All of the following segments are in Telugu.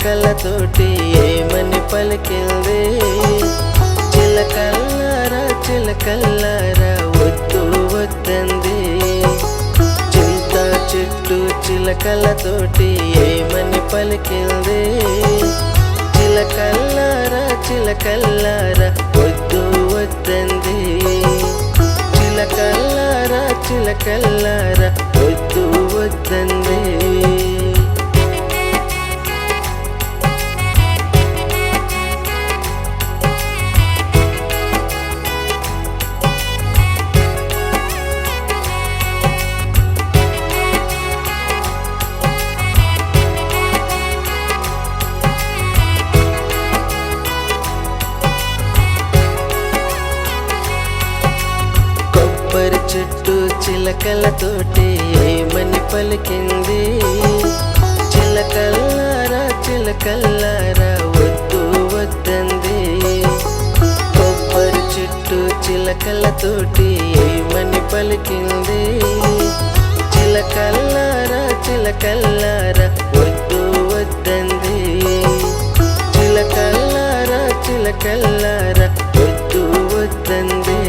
చిలకలతోటి ఏమని పలికింది? చిలకల్లారా చిలకల్లారా వద్దు వద్దంది. చింత చెట్టు చిలకలతోటి ఏమని పలికింది? చిలకల్లారా చిలకల్లారా వద్దు వద్దంది. చిలకల్లారా చిలకల్లారా వద్దు వద్దంది. కొబ్బరి చెట్టు చిలకలతోటి ఏమని పలికింది? చిలకల్లారా చిలకల్లారా వద్దు వద్దంది. కొబ్బరి చెట్టు చిలకలతోటి ఏమని పలికింది? చిలకల్లారా చిలకల్లారా వద్దు వద్దంది. చిలకల్లారా చిలకల్లారా వద్దు వద్దంది.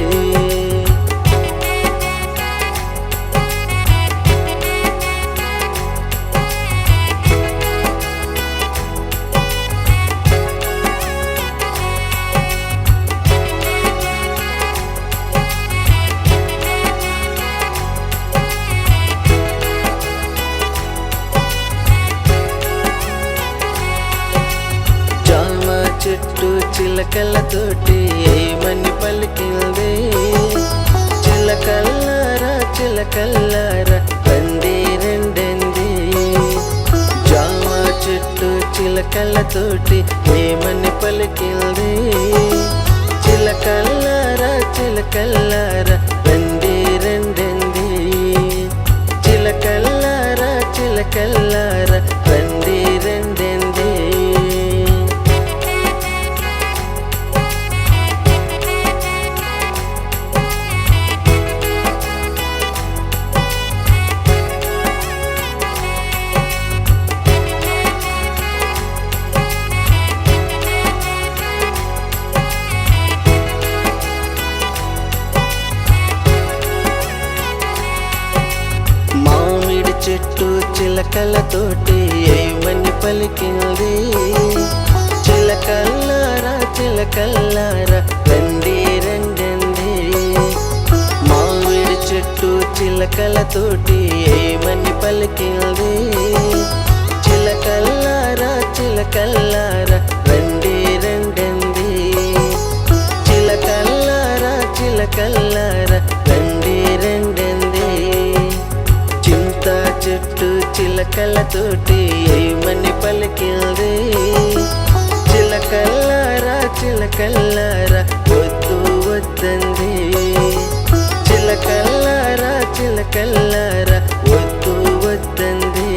చెట్టు చిలకలతోటి ఏమని పలికింది? చిలకల్లారా చిలకల్లారా రండి రెండండి. జామ చెట్టు చిలకలతోటి ఏమని పలికింది? చిలకల్లారా చిలకల్లారా రండి రెండండి. చిలకల్లారా చిలకల్లారా రండి రెండండి. చెట్టు చిలకలతోటి ఏమని పలికింది? చిలకల్లారా చిలకల్లారా రండి రెండండి. మామిడి చెట్టు చిలకలతోటి ఏమని పలికింది? చిలకల్లారా చిలకల్లారా రండి రెండండి. చిలకల్లారా చిలకల్లారా రండి రెండండి. చెట్టు చిలకలతోటి ఏమని పలికింది? చిలకల్లారా చిలకల్లారా వద్దు వద్దంది. చిలకల్లారా చిలకల్లారా వద్దు వద్దంది.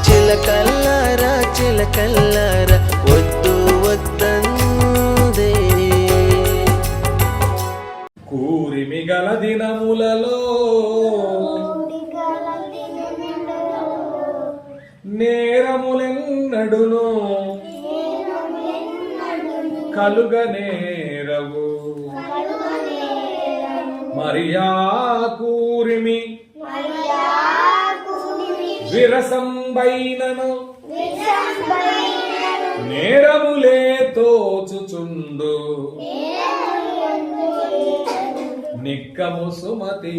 చిలకల్లారా చిలకల్లారా వద్దు వద్దంది. కూరిమిగల దినములలో నేరములెన్నడును కలుగనేరవు. మరియా కూరిమి విరసంబైనను నేరములే తోచుచుండు నిక్కము సుమతి.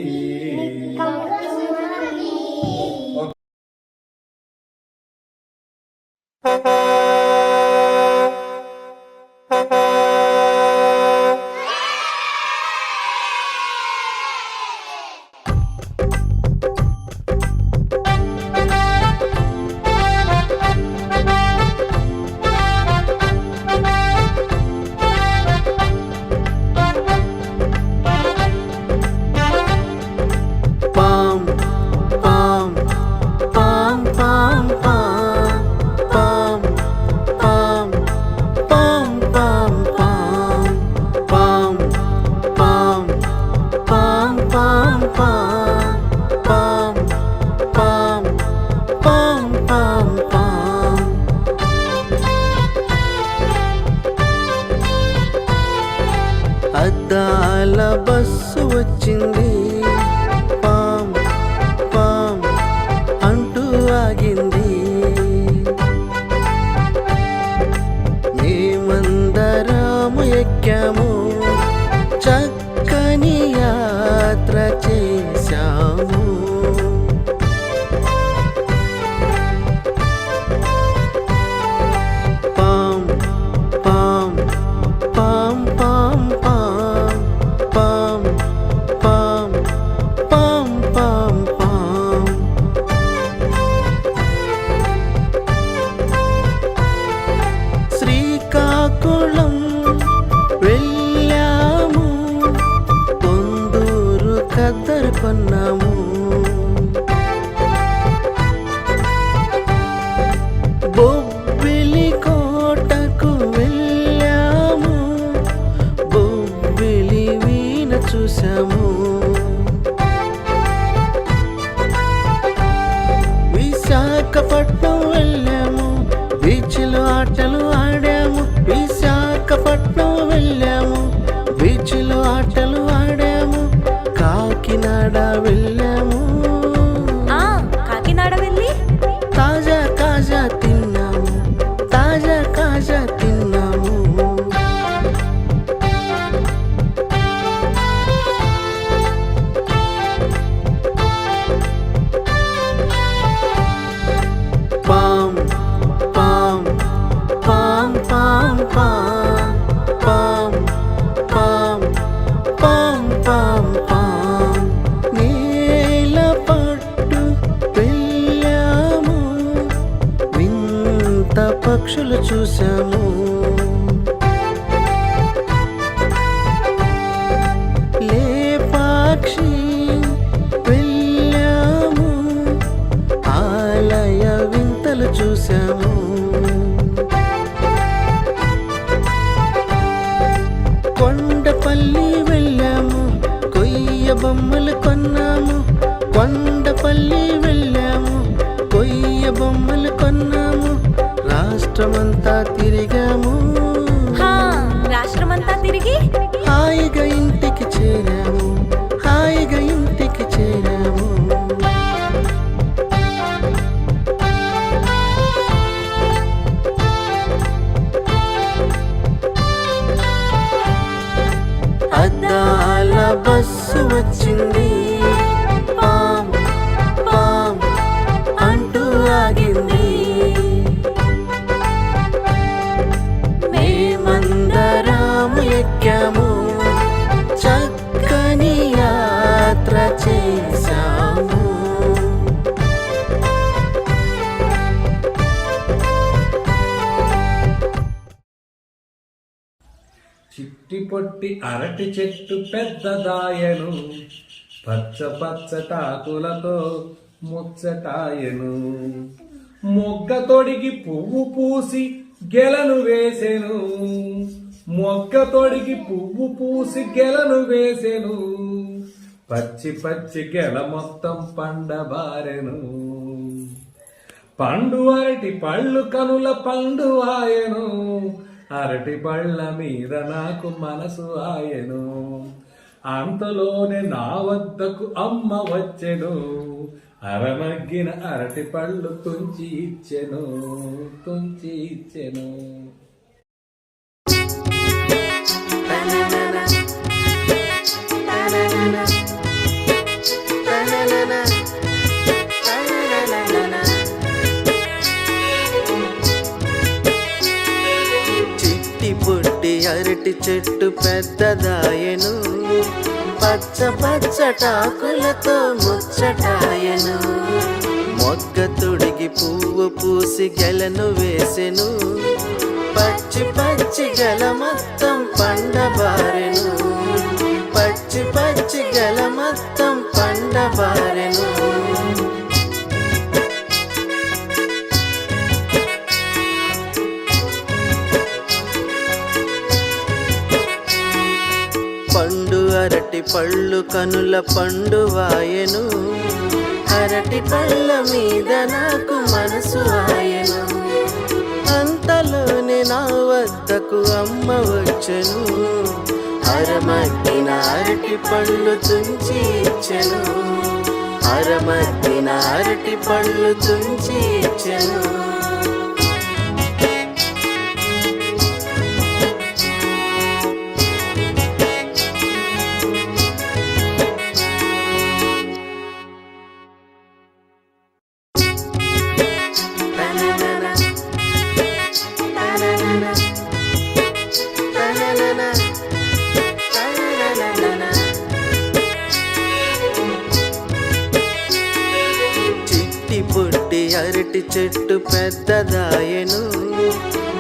అద్దాల బస్సు వచ్చింది, పాం పాం అంటూ ఆగింది. మేమందరము ఎక్కాము, చక్కని యాత్ర చేశాము. పాం పాం పాం పాం పాం పాం పాం పాం పాం. శ్రీకాకుళం వెళ్ళాము, పొందూరు ఖద్దరు కొన్నాము. బొబ్బిలి కోటకు వెళ్ళాము, బొబ్బిలి వీణ చూసాము. విశాఖపట్నం వెళ్ళాము, బీచ్లో ఆటలు ఆడాము. విశాఖపట్నం వెళ్ళాము, బీచ్లో ఆటలు ఆడాము. కాకినాడ వెళ్ళాము, కాకినాడ వెళ్ళి తాజా కాజా తిన్నాము, తాజా కాజా తిన్నాము. పాం పాం పాం పాం పాం పాం పాం పాం పాం పాం. నేల పట్టు వెళ్ళాము, వింత పక్షులు చూసాము. లేపాక్షి వెళ్ళాము, ఆలయ వింతలు చూసాము. కొండపల్లి వెళ్ళాము, కొయ్య బొమ్మలు కొన్నాము. కొండపల్లి వెళ్ళాము, కొయ్య బొమ్మలు కొన్నాము. రాష్ట్రమంతా తిరిగాము, రాష్ట్రమంతా తిరిగి హాయిగా ఇంటికి చేరాము, హాయిగా ఇంటికి చేరాము. అద్దాల బస్సు వచ్చింది, పాం పాం అంటూ ఆగింది. మేమందరము ఎక్కాము, చక్కని యాత్ర చేశాము. చిట్టి పొట్టి అరటి చెట్టు పెద్దదాయను, పచ్చ పచ్చటాకులతో ముచ్చటాయను. మొగ్గ తొడిగి పువ్వు పూసి గెలను వేసెను, మొగ్గ తొడిగి పువ్వు పూసి గెలను వేసెను. పచ్చి పచ్చి గెల మొత్తం పండబారెను. పండు అరటి పళ్ళు కనుల పండు ఆయను, అరటి పళ్ళ మీద నాకు మనసు ఆయను. అంతలోనే నా వద్దకు అమ్మ వచ్చెను, అరమగ్గిన అరటి పళ్ళు తుంచి ఇచ్చెను, తుంచి ఇచ్చెను. చిట్టి పొట్టి అరటి చెట్టు పెద్దదాయను, పచ్చ పచ్చటాకులతో ముచ్చటాయను. మొగ్గ తొడిగి పువ్వు పూసి గెలను వేసెను, పచ్చి పచ్చి గెల మొత్తం పండబారెను, పచ్చి పచ్చి గెల మొత్తం పండబారెను. పండు అరటి పళ్ళు కనుల పండు వాయెను, అరటి పళ్ళ మీద నాకు మనసు ఆయను. అంతలోనే నా వద్దకు అమ్మ వచ్చెను, అరమగ్గిన అరటి పళ్ళు తుంచి ఇచ్చెను, అరమగ్గిన అరటి పళ్ళు తుంచి ఇచ్చెను. చిట్టి పుట్టి అరటి చెట్టు పెద్దదాయను,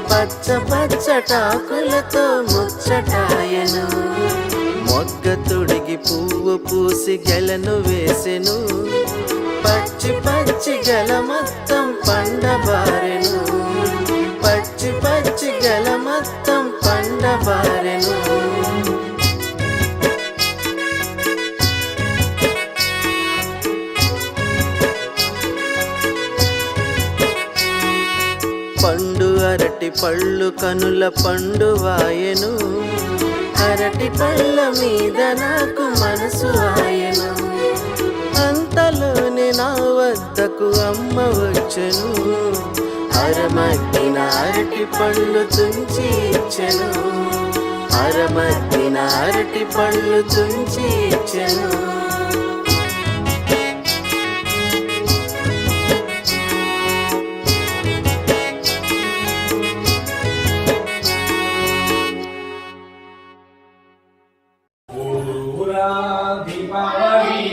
పచ్చ పచ్చటాకులతో ముచ్చటాయను. మొగ్గ తొడిగి పువ్వు పూసి గెలను వేసెను, పచ్చి పచ్చి గెల మొత్తం పండబారెను, పచ్చి పచ్చి గెల మొత్తం పండబారెను. పండు అరటి పళ్ళు కనుల పండువాయెను, అరటి పళ్ళ మీద నాకు మనసు ఆయను. అంతలోనే నా వద్దకు అమ్మ వచ్చెను, అరమగ్గిన అరటి పళ్ళు తుంచి ఇచ్చెను, అరమగ్గిన అరటి పళ్ళు తుంచి ఇచ్చెను. ఊరూరా దీపావళి,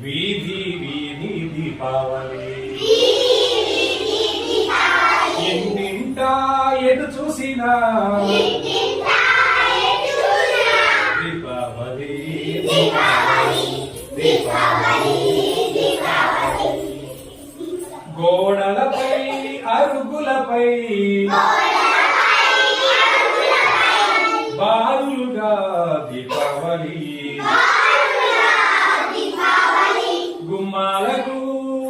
వీధి వీధి దీపావళి, ఇంటింటా ఎటు చూసినా దీపావళి దీపావళి దీపావళి. గోడలపై అరుగులపై బాలుగా దీపావళి, గుమ్మాలకు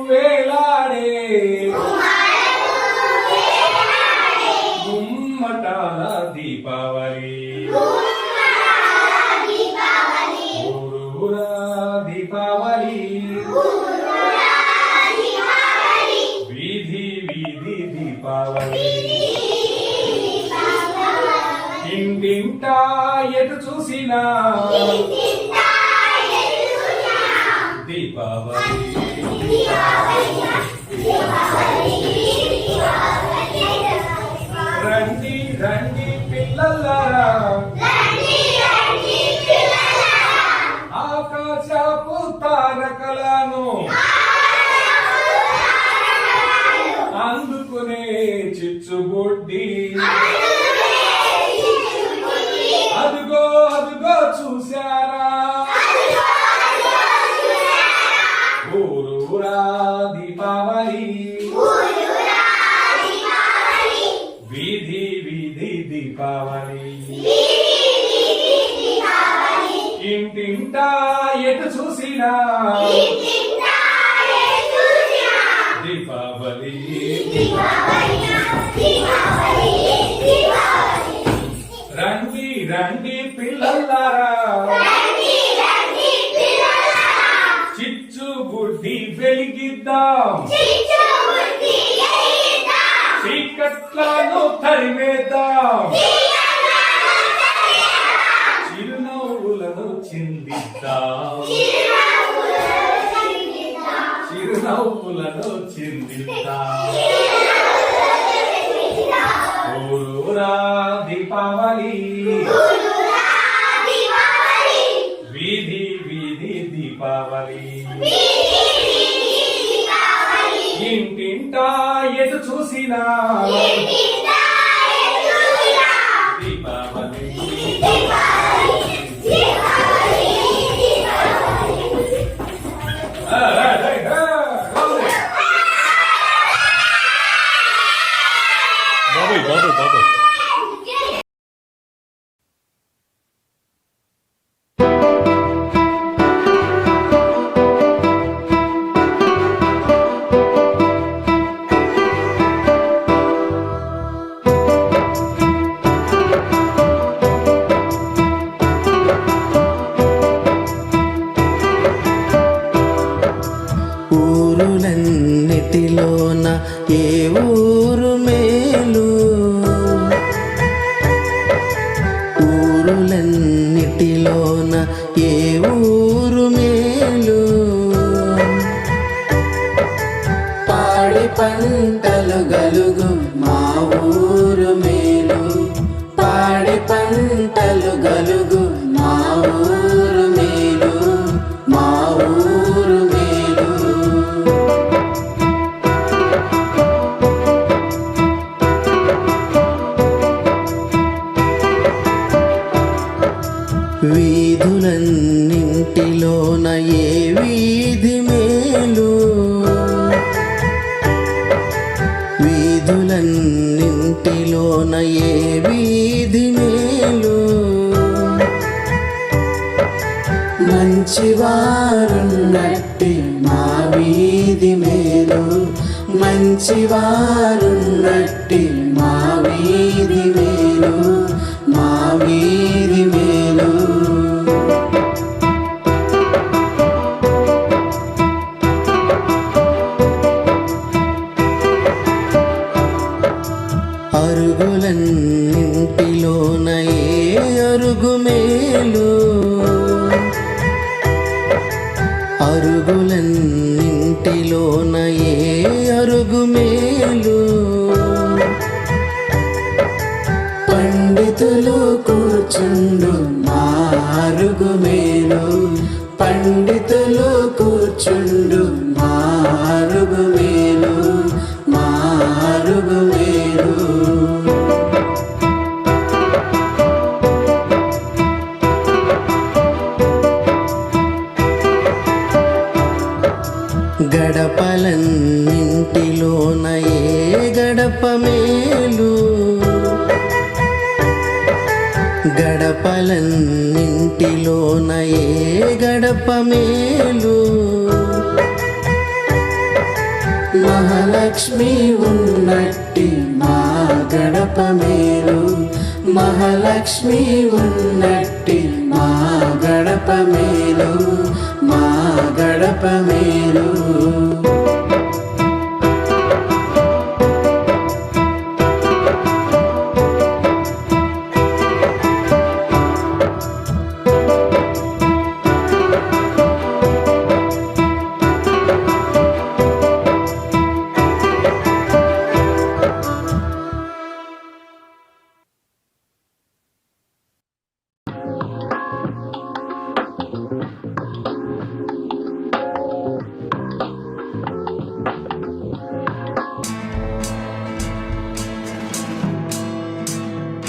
వేలాడే గుమ్మటాల దీపావళి, ఊరూరా దీపావళి, వీధి వీధి దీపావళి, ఇంటింటా ఎటు చూసినా దీపావళి. రండి రండి పిల్లలారా, ఆకాశపు తారకలను అందుకునే చిచ్చుబుడ్డి, అదుగో అదుగో చూశారా, ఊరూరా దీపావళి, వీధి వీధి దీపావళి, ఇంటింటా ఎటు చూసినా దీపావళి. రండి రండి పిల్లలారా, చిచ్చు బుడ్డి వెలిగిద్దాం, చీకట్లను తరిమేద్దాం, చిరునవ్వులను చిందిద్దాం, చిరునవ్వులను చిందిద్దాం. ఊరూరా దీపావళి, వీధి వీధి దీపావళి, ఇంటింటా ఎటు చూసినా దీపావళి. బాబాయ్ బాబాయ్ బాబాయ్ ఏ ఊరు మేలు పాడి పంటలు గలుగు మా ఊరు మేలు పాడి పంటలు గలుగు మా ఊరు మేలు మా ఊరు మేలు వీధులన్నింటిలోన ఏ వీధి మేలు వీధులన్నింటిలోన ఏ వీధి మేలు మంచివారున్నట్టి మా వీధి మేలు మంచివారున్నట్టి మా వీధి మేలు మా వీధి మేలు అరుగులన్నింటిలోన ఏ అరుగు మేలు అరుగులన్నింటిలోన ఏ అరుగు మేలు పండితులు కూర్చుండు మా అరుగు మేలు పండితులు కూర్చుండు మా అరుగు మేలు మా అరుగు మేలు గడపలన్నింటిలోన ఏ గడప మేలు గడపలన్నింటిలోన ఏ గడప మేలు మహాలక్ష్మి ఉన్నట్టి మా గడప మేలు మహాలక్ష్మి ఉన్నట్టి మా గడప మేలు మా గడప మేలు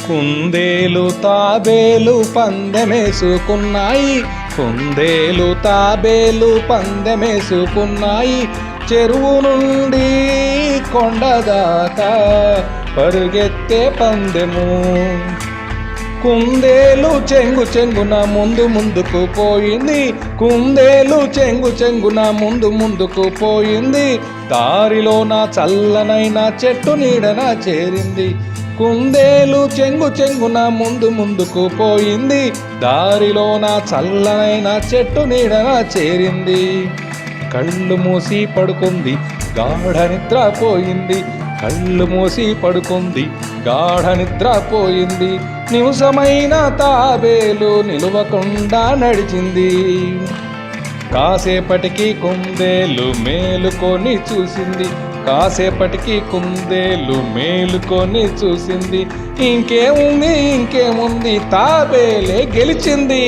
కుందేలు తాబేలు పందెమేసుకున్నాయి కుందేలు తాబేలు పందెమేసుకున్నాయి చెరువు నుండి కొండదాకా పరుగెత్తే పందెము కుందేలు చెంగు చెంగున ముందు ముందుకు పోయింది కుందేలు చెంగు చెంగున ముందు ముందుకు పోయింది దారిలోన చల్లనైన చెట్టు నీడన చేరింది కుందేలు చెంగు చెంగున ముందు ముందుకు పోయింది దారిలోన చల్లనైన చెట్టు నీడన చేరింది కళ్ళు మూసి పడుకుంది గాఢ నిద్ర పోయింది కళ్ళు మూసి పడుకుంది గాఢ నిద్ర పోయింది నిమిషమైన తాబేలు నిలువకుండా నడిచింది కాసేపటికి కుందేలు మేలుకొని చూసింది కాసేపటికి కుందేలు మేలుకొని చూసింది ఇంకేముంది తాబేలే గెలిచింది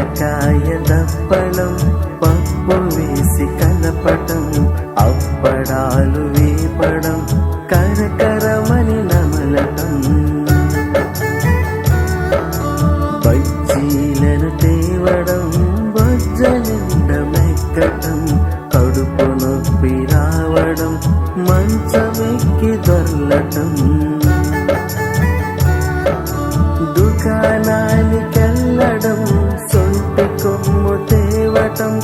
కాకరకాయ దప్పడం, పప్పు వేసి కలపటం, అప్పడాలు వేపడం, కరకరమని నమలటం, బజ్జీలను తేవడం, బొజ్జ నిండా మెక్కటం, కడుపు నొప్పి రావడం, మంచమెక్కి దొర్లటం, దుకాణానికెళ్ళడం, సొంటి కొమ్ము తేవటం,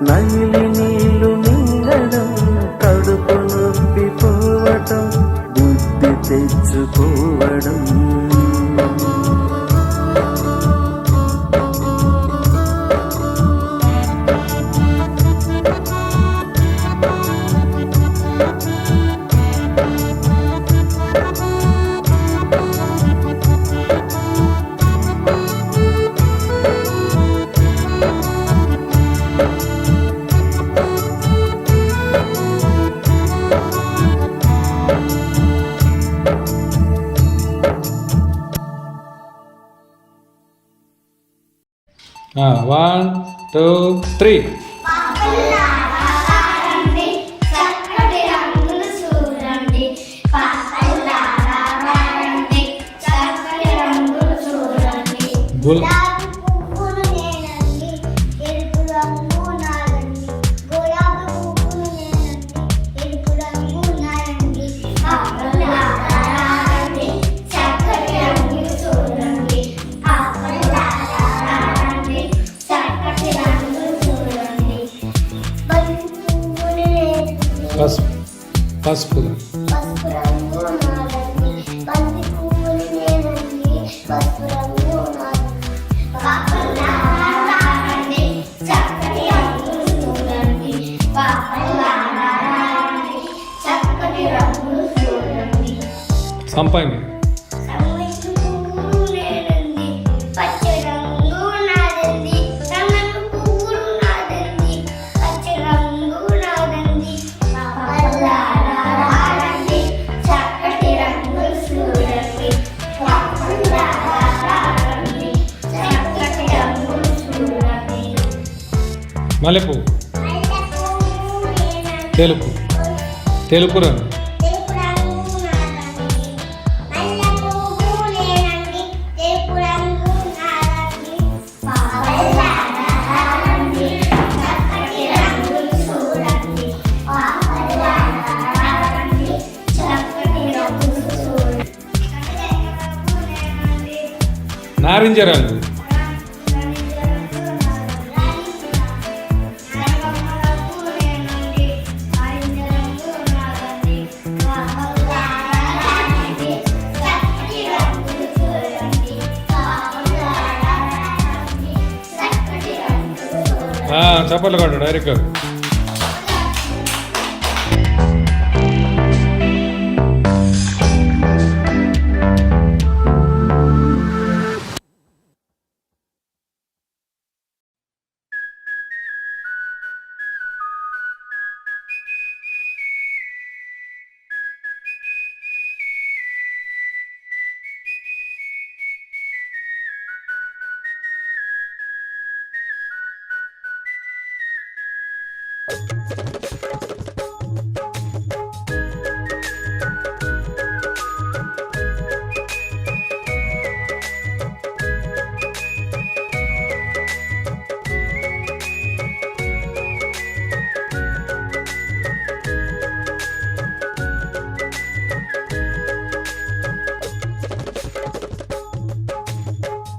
నమిలి నీళ్లు మింగడం, కడుపు నొప్పి పోవటం, బుద్ధి తెచ్చుకోవడం. One two three. చక్కటి రంగులు చూడండి, చక్కటి రంగులు చూడండి. గులాబీ పువ్వులు నేనండి, ఎరుపు రంగు నాదండి. గులాబీ పువ్వులు నేనండి, ఎరుపు రంగు నాదండి. పాపలారా రండి, చక్కటి రంగులు చూడండి. పాపలారా రండి, చక్కటి రంగులు చూడండి. బంతి పువ్వులు నేనండి, పసుపు పసుపు రంగు నాదండి. బంతి పువ్వులు నేనండి, పసుపు రంగు నాదండి. పాపలారా రండి, చక్కటి రంగులు చూడండి. పాపలారా రండి, చక్కటి రంగులు చూడండి. సంపంగి సంపెంగ పువ్వులు నేనండి, పచ్చ రంగు నాదండి. రంగు పువ్వులు నాదండి, పచ్చ రంగు నాదండి. పాపలారా రండి, చక్కటి రంగులు చూడండి. పాపలారా రండి, చక్కటి రంగులు చూడండి. మల్లెపూ మల్లె పువ్వు నేనండి, తెలుపు తెలుపు రంగు తెలుపు రంగు నాదండి. మల్లె పువ్వు నేనండి, తెలుపు రంగు నాదండి. పాపలారా రండి, చక్కటి రంగులు చూడండి. పాపలారా రండి, చక్కటి రంగులు చూడండి. నారింజ రంగు చప్పట్లు కొట్టు డైరెక్ట్.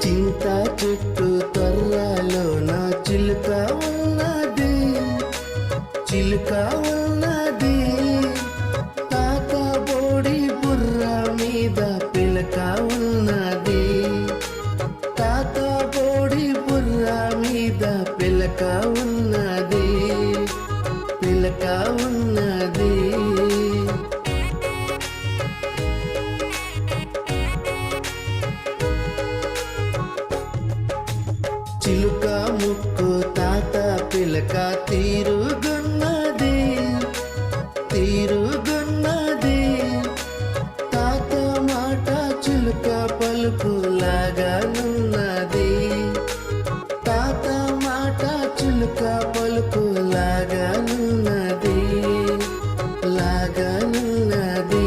చింత చెట్టు తొర్రలో నా చిలుక ఉన్నది, చిలుక ఉన్నది. తాత బోడి బుర్ర మీద పిలక ఉన్నది, తాత బోడి బుర్ర మీద పిలక ఉన్నది, పిలక ఉన్నది. చిలుక ముక్కు తాత పిలక తీరుగున్నది, తీరుగున్నది. తాత మాట చిలుక పలుకు లాగానున్నది, తాత చిలుక పలుకు లాగానున్నది లాగానున్నది.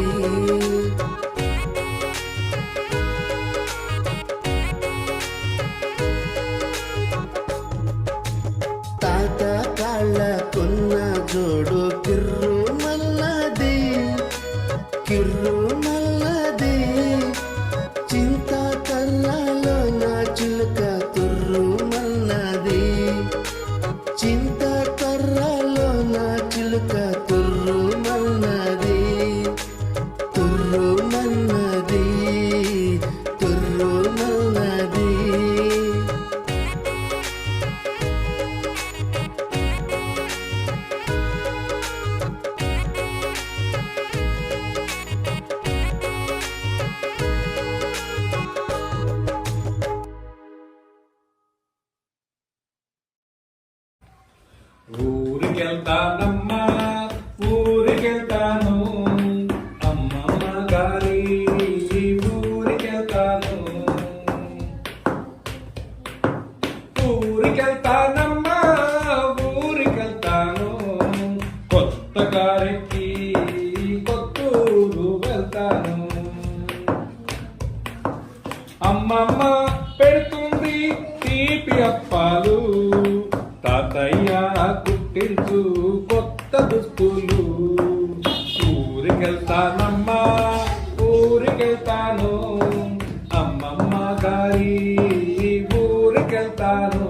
తాత కాళ్ళకున్న జోడు కిర్రు మల్లది కిర్రు మల్లది. చింత కర్రలో నా చిలుక తుర్రు మన్నది చింత కర్రలో నా చిలుక తుర్రు మన్నది తుర్రు మన్నది తుర్రు మన్నది. ఊరికెళ్తానమ్మా ఊరికెళ్తాను అమ్మమ్మ గారి ఊరికెళ్తాను. ఊరికెళ్తానమ్మా ఊరికెళ్తాను కొత్త కారెక్కి కొత్తూరు వెళ్తాను. అమ్మమ్మ పెడుతుంది తీపి అప్పాలు తాతయ్య కుట్టించు కొత్త దుస్తులు. ఊరికెళ్తానమ్మా ఊరికెళ్తాను అమ్మమ్మ గారి ఊరికెళ్తాను.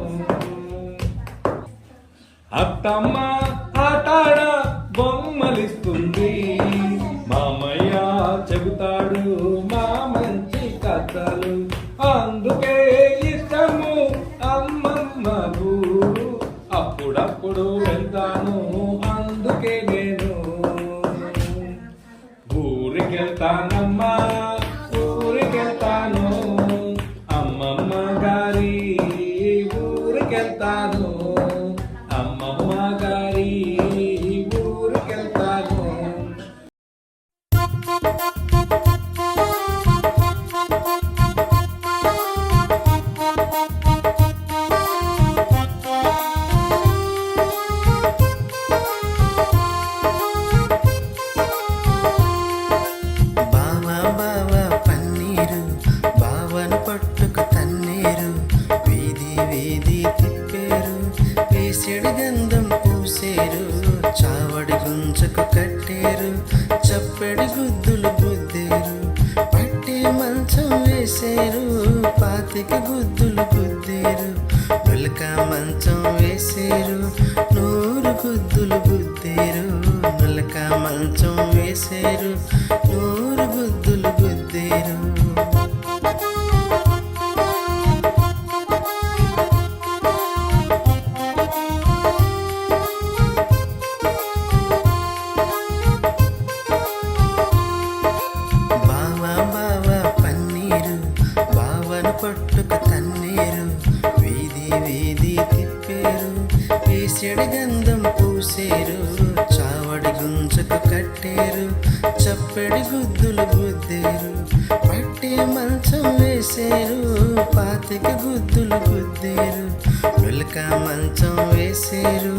అత్తమ్మ ఆటాడ బొమ్మలిస్తుంది మామయ్య చెబుతాడు మా మంచి కథలు. అందుకే ఇష్టము అమ్మమ్మకు అప్పుడప్పుడు వెళ్తాను అందుకే నేను. ఊరికెళ్తానమ్మా ఊరికెళ్తాను అమ్మమ్మ గారి ఊరికెళ్తాను అమ్మమ్మ గారి ఊరికెళ్తాను. బావా బావా పన్నీరు బావను పట్టుకు తన్నీరు వీధి వీధి తిప్పేరు వేసెడు గంధం పూసేరు చావడి గుంజకు కట్టేరు చప్పెడి గుద్దులు గుద్దేరు పట్టే మంచం వేసేరు పాతిక గుద్దులు గుద్దేరు నులక మంచం వేసేరు 100 గుద్దులు గుద్దేరు నులక మంచం వేసేరు 100 గుద్దులు గుద్దేరు. బావా బావా పన్నీరు బావను పట్టుకు తన్నీరు వీధి వీధి తిప్పేరు వేసెడు గంధం పూసేరు చావడి గుంజకు కట్టేరు చప్పెడి గుద్దులు గుద్దేరు పట్టే మంచం వేసేరు పాతిక గుద్దులు గుద్దేరు నులక మంచం వేసేరు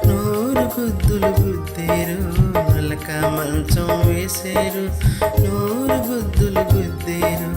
100 గుద్దులు గుద్దేరు నులక మంచం వేసేరు 100 గుద్దులు గుద్దేరు.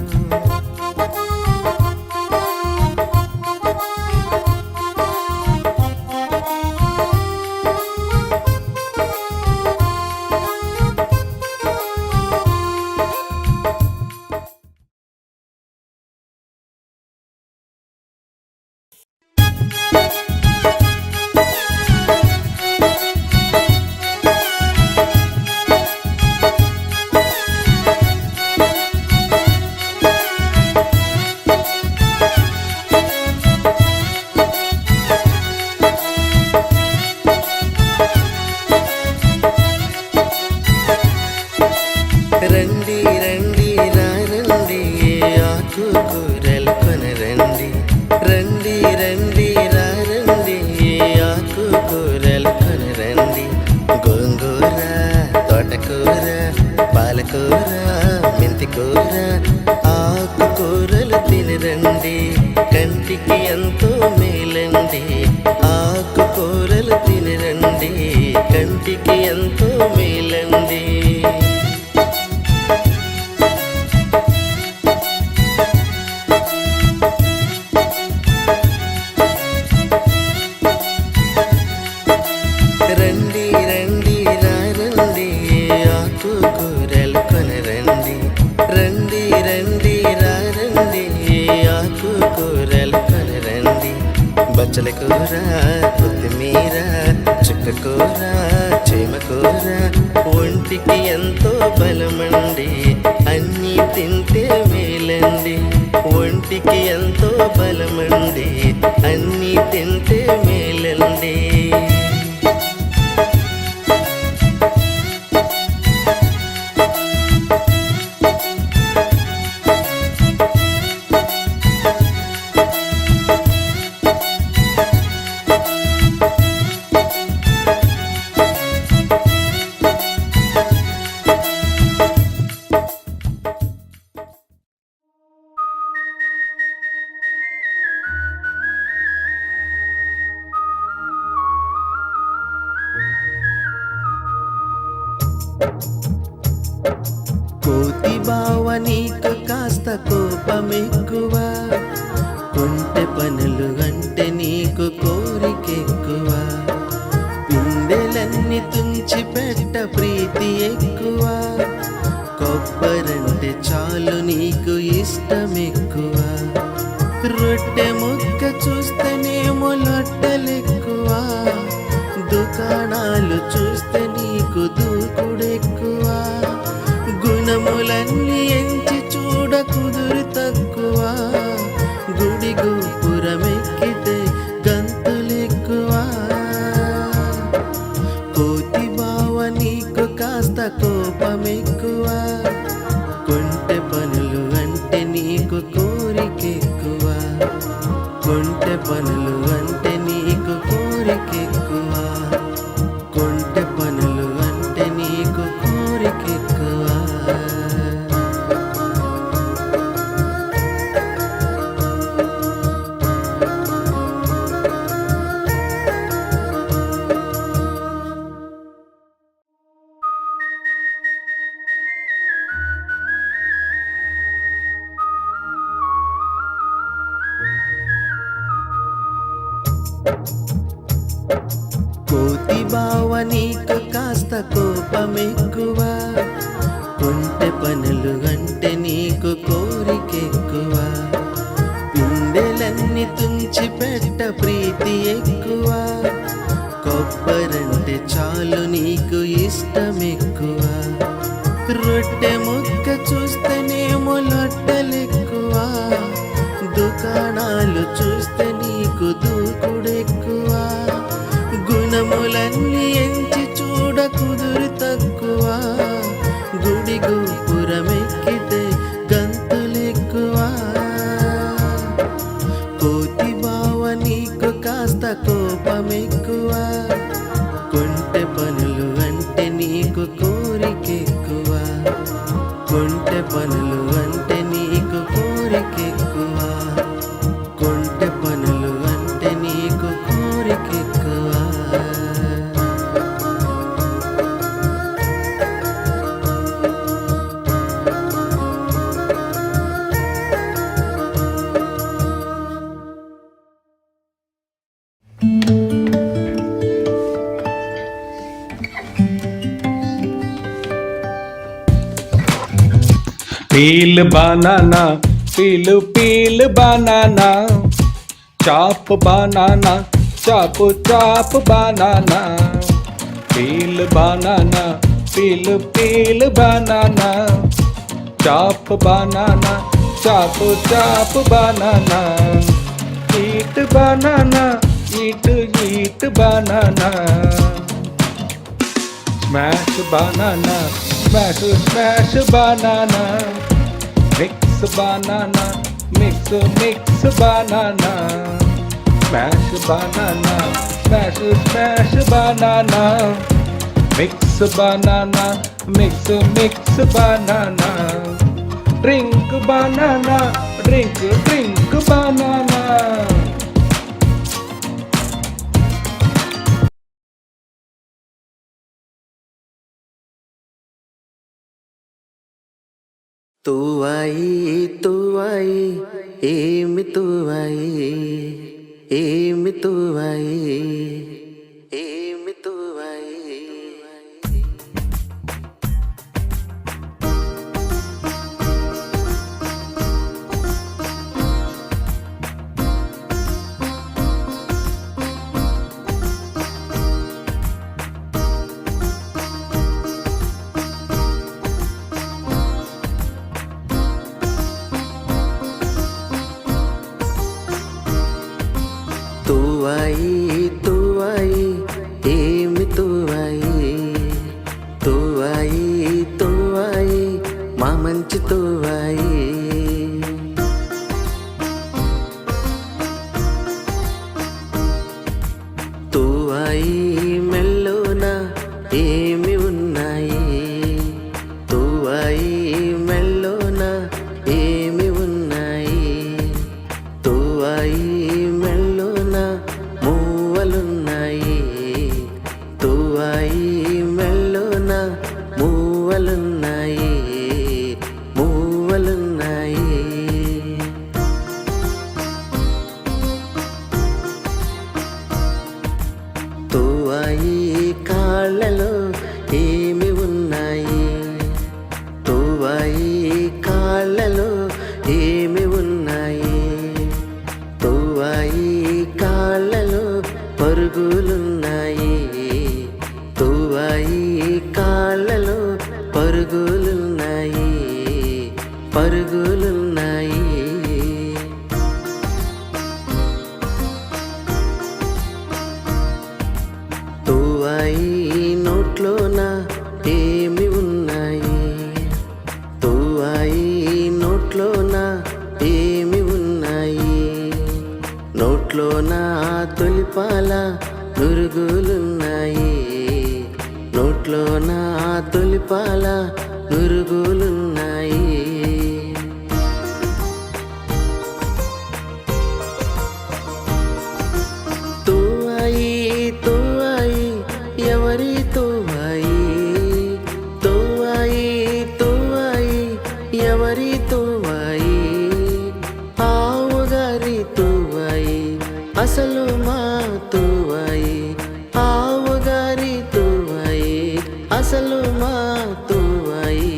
రండి రండి రండి ఆకుకూరలు కొనరండి రండి రండి రండి ఆకుకూరలు కొనరండి గోంగూర తోటకూర పాలకూర మెంతికూర ఆకుకూరలు తినరండి కంటికి ఎంతో మేలండి ఆకుకూర దోశలు తినరండి, కంటికి ఎంతో మేలండి. రండి రండి రండి ఆకుకూరలు కొనరండి, రండి రండి రండి ఆకుకూరలు కొనరండి. బచ్చల కూర, కొత్తిమీర, చుక్కకూర, చీమకూర ఒంటికి ఎంతో బలమండి, అన్నీ తింటే మేలండి. ఒంటికి ఎంతో బలమండి, అన్నీ తింటే మేలండి. కోతి బావ నీకు కాస్త కోపమెక్కువ, కొంటె పనులు అంటే నీకు కోరికెక్కువ. పిందెలన్నీ తుంచి పెట్ట ప్రీతి ఎక్కువ, కొబ్బరంటే చాలు నీకు ఇష్టమెక్కువ. రొట్టె ముక్క చూస్తేనేమో లొట్టలెక్కువ, దుకాణాలు చూస్తే నీకు దూకుడెక్కువ. గుణములన్నీ ఎంచి చూడ కుదురు తక్కువ, గుడి గోపురమెక్కితే గంతులెక్కువ. కోతి బావ నీకు కాస్త కోపమెక్కువ, కొంటె పనులు అంటే నీకు కోరికెక్కువ. కొంటె పనులు అంటే నీకు కోరికెక్కువ, కొంటె పనులు అంటే నీకు కోరికెక్కువ. కోతి బావ నీకు కాస్త కోపమెక్కువ, కొంటె పనులు అంటే నీకు కోరికెక్కువ. పిందెలన్నీ తుంచి పెట్ట ప్రీతి ఎక్కువ, కొబ్బరంటే చాలు నీకు ఇష్టమెక్కువ. రొట్టె ముక్క చూస్తేనేమో లొట్టలెక్కువ, దుకాణాలు చూస్తే నీకు దూకుడెక్కువ. గుణములన్నీ ఎంచి చూడ కుదురు తక్కువ, గుడి గోపురమెక్కితే గంతులెక్కువ. కోతి బావ నీకు కాస్త కోపమెక్కువ, కొంటె పనులు అంటే నీకు కోరికెక్కువ. కొంటె పనులు అంటే నీకు కోరికెక్కువ, కొంటె పనులు అంటే నీకు కోరికెక్కువ. Peel banana, peel banana, chop banana, chop banana. Peel banana, peel banana, chop banana, chop banana. Eat banana, eat banana. Smash banana, smash banana. Mix banana, mix banana. Smash banana, smash banana. Mix banana, mix banana. Drink banana, drink banana. తూవాయి తూవాయి ఏమి తూవాయి ఏమి తూవాయి ఏమి తూవాయి తూవాయి తూవాయి ఏమి తూవాయి తూవాయి తూవాయి మా మంచి తూవాయి తూవాయి మెల్లోన ఏమి ఉన్నాయి తూవాయి మెల్లోన ఏమి ఉన్నాయి తూవాయి మెల్లోన మూవలున్నాయి తూవాయి మెల్లోన మూవలున్నాయి మూవలున్నాయి తూవాయి కాళ్ళలో ఏమి ఉన్నాయి తూవాయి కాళ్ళలో ఏమి ఉన్నాయి తూవాయి కాళ్ళలో పరుగులున్నాయి తూవాయి కాళ్ళలో పరుగులున్నాయి పరుగులున్నాయి తూవాయి నోట్లోన ఏమి ఉన్నాయి తూవాయి నోట్లోన ఏమి ఉన్నాయి నోట్లోన తొలిపాల నురుగులున్నాయి నోట్లోన తొలిపాల నురుగులున్నాయి తూవాయి తూవాయి ఎవరి తూవాయి తూవాయి తూవాయి ఎవరి తూవాయి ఆవుగారి తూవాయి అసలు మా తూవాయి ఆవుగారి తూవాయి అసలు మా తూవాయి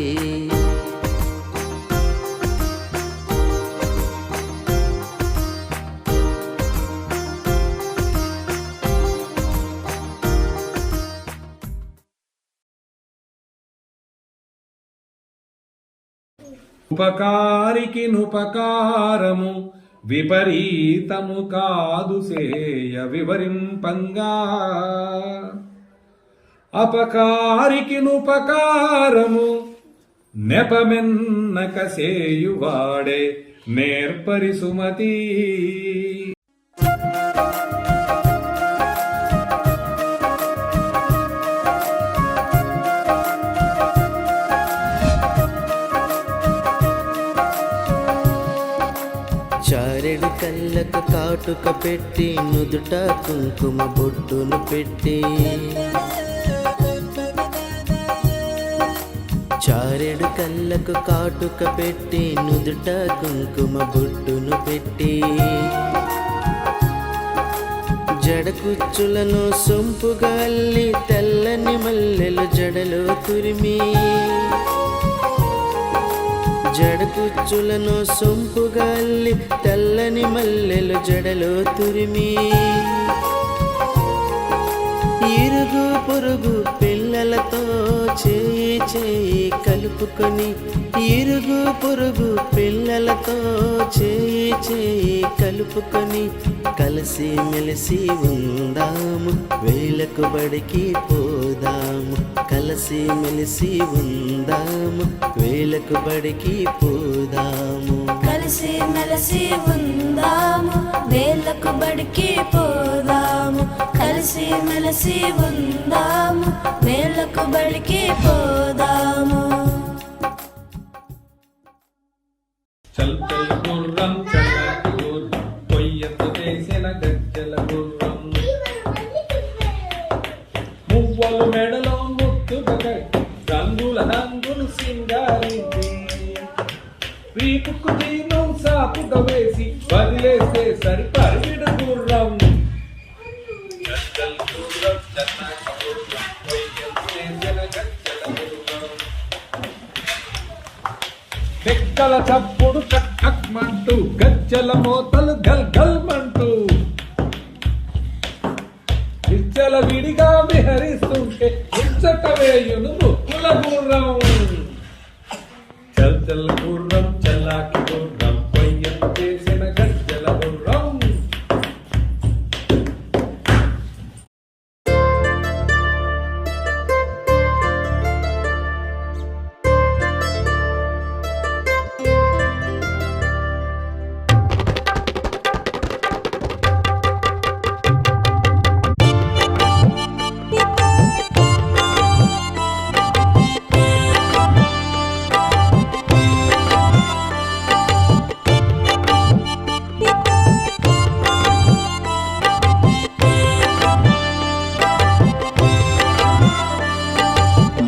ఉపకారికి నుపకారము విపరీతము కాదు సేయ వివరింపంగా అపకారికి నుపకారము నెపమెన్నక సేయువాడే నేర్పరి సుమతి చారెడు కళ్ళకు కాటుక పెట్టి నుదుట కుంకుమ బొట్టును పెట్టి చారెడు కళ్ళకు కాటుక పెట్టి నుదుట కుంకుమ బొట్టును పెట్టి జడకుచ్చులను సొంపుగా అల్లి తెల్లని మల్లెలు జడలో కురిమి జడకుచ్చులను సొంపుగా అల్లి తెల్లని మల్లెలు జడలో తురిమి ఇరుగు పొరుగు పిల్లలతో చేయి చేయి కలుపుకొని ఇరుగు పొరుగు పిల్లలతో చేయి చేయి కలుపుకొని కలిసి మెలిసి ఉందాము వేలకు బడికి పోదాము కలిసి మెలిసి ఉందాము వేలకు బడికి పోదాము కలిసి మెలిసి ఉందాము వేలకు బడికి పోదాము కలిసి మెలిసి ఉందాము వేలకు బడికి పోదాము చల్ చల్ గుర్రం చల్లటి గుర్రం పొయ్యతో చేసిన గజ్జల గుర్రం మువ్వలు మెడలో ముట్టుగా కట్టి రంగుల రంగులు సింగారించి వేసి వదిలేస్తే సరి పరిగిడు గుర్రం గజ్జల గుర్రం చెన్నాకి గుర్రం కొయ్యలు వేసిన గజ్జల గుర్రం డెక్కల చప్పుడు కక్మంటూ గజ్జల మోతలు గల్ గల్మంటూ విచ్చల విడిగా విహరిస్తుంటే ముచ్చట వేయును ముక్కుల గుర్రం చల్ చల్ గుర్రం చల్లాకి గుర్రం కొయ్యలు చేసిన గజ్జల గుర్రం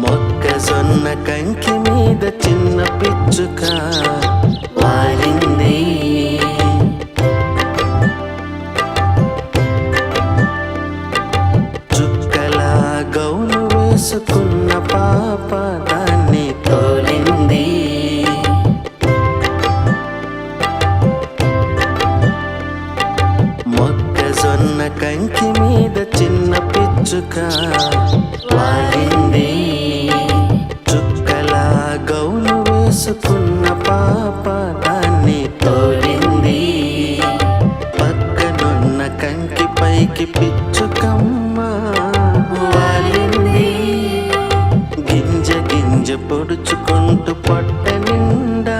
మొక్కజొన్న కంకి మీద చిన్న పిచ్చుక వాలింది చుక్కల గౌను వేసుకున్న పాప దాన్ని తోలింది మొక్కజొన్న కంకి మీద చిన్న పిచ్చుక వాలింది చుక్కల గౌను వేసుకున్న పాప దాన్ని తోలింది పక్కనున్న కంకి పైకి పిచ్చుకమ్మ వాలింది గింజ గింజ పొడుచుకుంటూ పొట్ట నిండా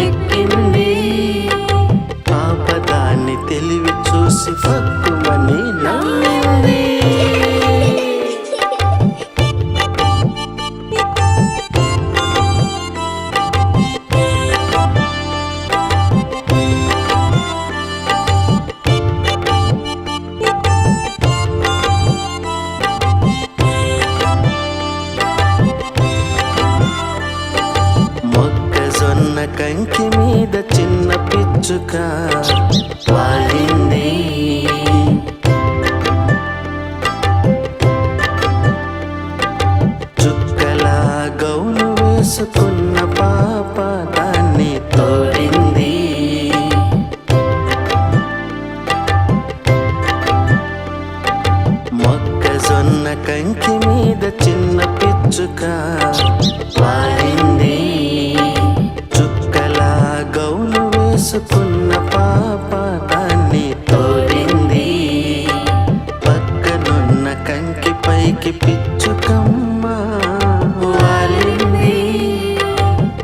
ఎక్కింది పాప దాన్ని తెలివి చూసి ఫక్కుమని నవ్వింది మొక్కజొన్న కంకి మీద చిన్న పిచ్చుక వాలింది చుక్కల గౌను వేసుకున్న పాప దాన్ని తోలింది మొక్కజొన్న కంకి మీద చిన్న పిచ్చుక వాలింది చుక్కల గౌను వేసుకున్న పాప దాన్ని తోలింది పక్కనున్న కంకి పైకి పిచ్చుకమ్మ వాలింది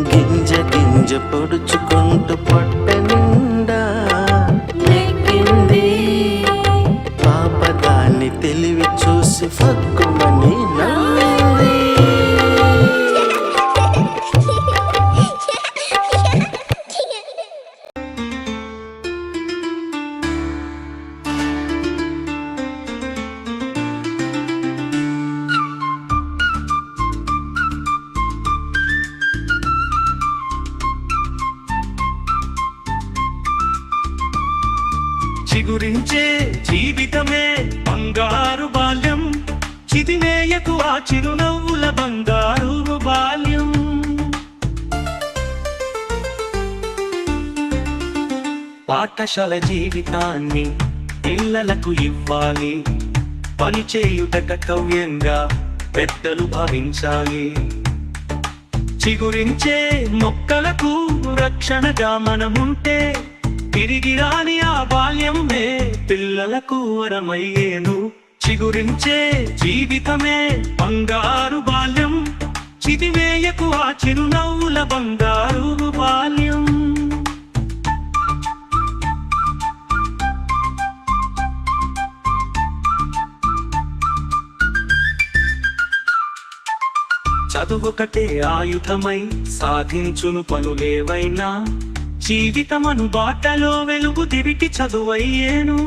గింజ గింజ పొడుచుకుంటూ పొట్ట నిండా ఎక్కింది పాప దాన్ని తెలివి చూసి ఫక్కుమని నవ్వింది చిగురించే జీవితమే బంగారు బాల్యం చిదివేయకు ఆ చిరునవ్వుల బంగారు బాల్యం పాఠశాల జీవితాన్ని పిల్లలకు ఇవ్వాలి పనిచేయుట కర్తవ్యంగా పెద్దలు భావించాలి చిగురించే మొక్కలకు రక్షణగా మనముంటే తిరిగి రాని ఆ బాల్యమే పిల్లలకు వరమయ్యేను చిగురించే జీవితమే బంగారు బాల్యం చిదివేయకు ఆ చిరునవ్వుల బంగారు బాల్యం చదువొకటే ఆయుధమై సాధించును పనులేవైనా జీవితమను బాటలో వెలుగు తిరిగి చదువయ్యేను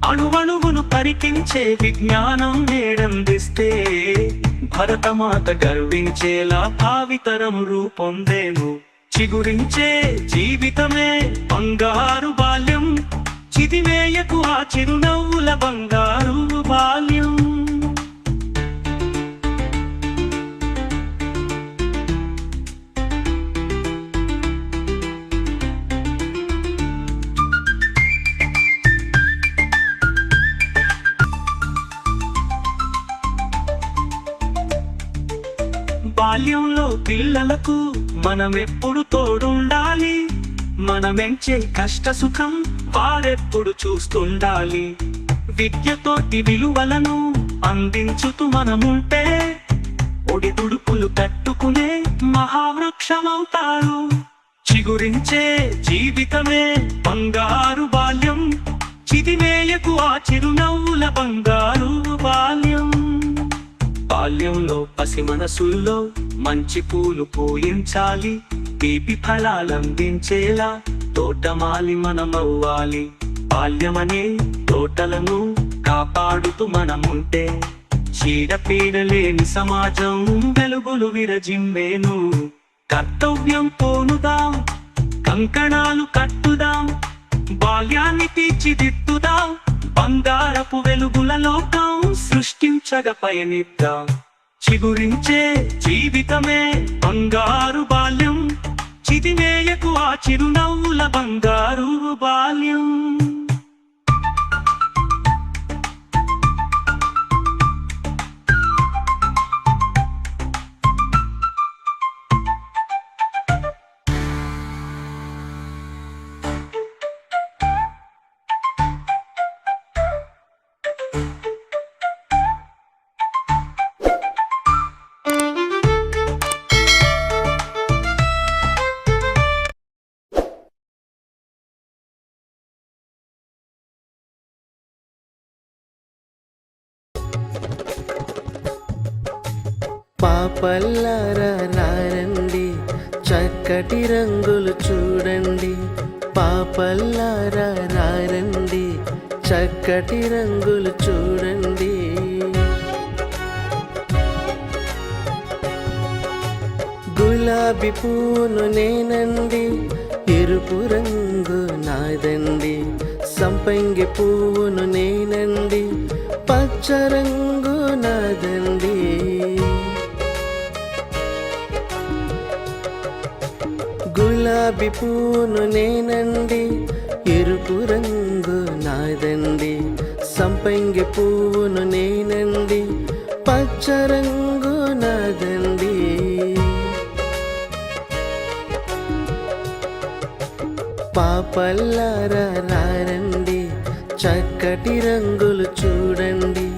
అణువణువును పరికించే విజ్ఞానం నేడందిస్తే భరతమాత గర్వించేలా భావితరం రూపొందేను చిగురించే జీవితమే బంగారు బాల్యం, చిదివేయకు ఆ చిరునవ్వుల బంగారు బాల్యం. బాల్యంలో పిల్లలకు మనమెప్పుడు తోడుండాలి, మనమెంచే కష్ట సుఖం వారెప్పుడు చూస్తుండాలి. విద్యతోటి విలువలను అందించుతూ మనముంటే ఒడిదుడుకులు తట్టుకునే మహావృక్షమవుతారు. చిగురించే జీవితమే బంగారు బాల్యం, చిదివేయకు ఆ చిరునవ్వుల బంగారు బాల్యం. బాల్యంలో పసి మనసుల్లో మంచి పూలు పూయించాలి, తీపి ఫలాలందించేలా తోటమాలి మనమవ్వాలి. బాల్యమనే తోటలను కాపాడుతూ మనముంటే చీడపీడలేని సమాజం వెలుగులు విరజిమ్మేను. కర్తవ్యం పోనుదాం, కంకణాలు కట్టుదాం, బాల్యాన్ని తీర్చిదిద్దుదాం, బంగారపు వెలుగుల లోకం సృష్టించగా పయనిద్దాం. చిగురించే జీవితమే బంగారు బాల్యం, చిదివేయకు ఆ చిరునవ్వుల బంగారు బాల్యం. పాపల్లారా రారండి, చక్కటి రంగులు చూడండి. పాపల్లారా రారండి, చక్కటి రంగులు చూడండి. గులాబీ పూను నేనండి, ఎరుపు రంగు నాదండి. సంపంగి పువ్వును నేనండి, పచ్చ రంగు నాదండి. గులాబీ పూను నేనండి, ఎరుపు రంగు నాదండి. సంపంగి పువ్వును నేనండి, పచ్చ రంగు నాదండి. పాపల్లారా రారండి, చక్కటి రంగులు చూడండి.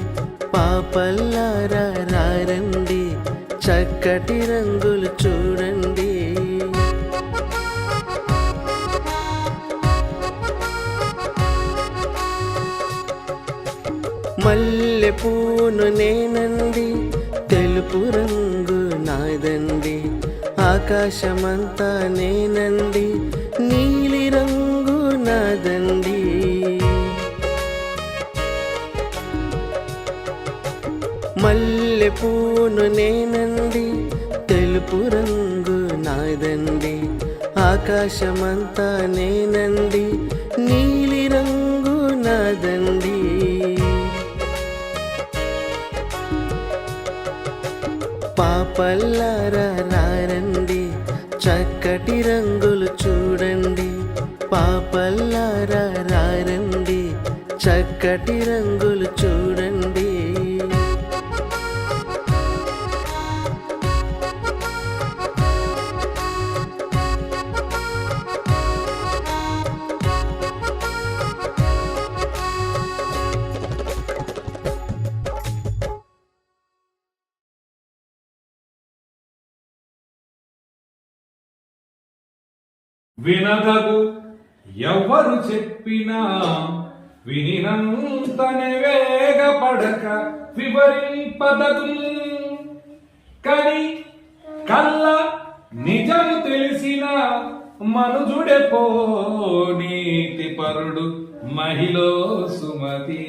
పాపల్లారా రారండి, చక్కటి రంగులు చూడండి. మల్లె పూను నేనండి, తెలుపు రంగు నాదండి. ఆకాశమంతా నేనండి, నీలి రంగు నాదండి. మల్లె పూను నేనండి, తెలుపు రంగు నాదండి. ఆకాశమంతా నేనండి, నీలి రంగు నాదండి. పాపల్లారా రారండి, చక్కటి రంగులు చూడండి. పాపల్లారా రారండి, చక్కటి రంగులు చూడండి. వినదగు ఎవ్వరు చెప్పినా వినినంతనే వేగపడక వివరింపదగు. కని కళ్ళ నిజము తెలిసిన మనుజుడెపో నీతి పరుడు మహిళ సుమతి.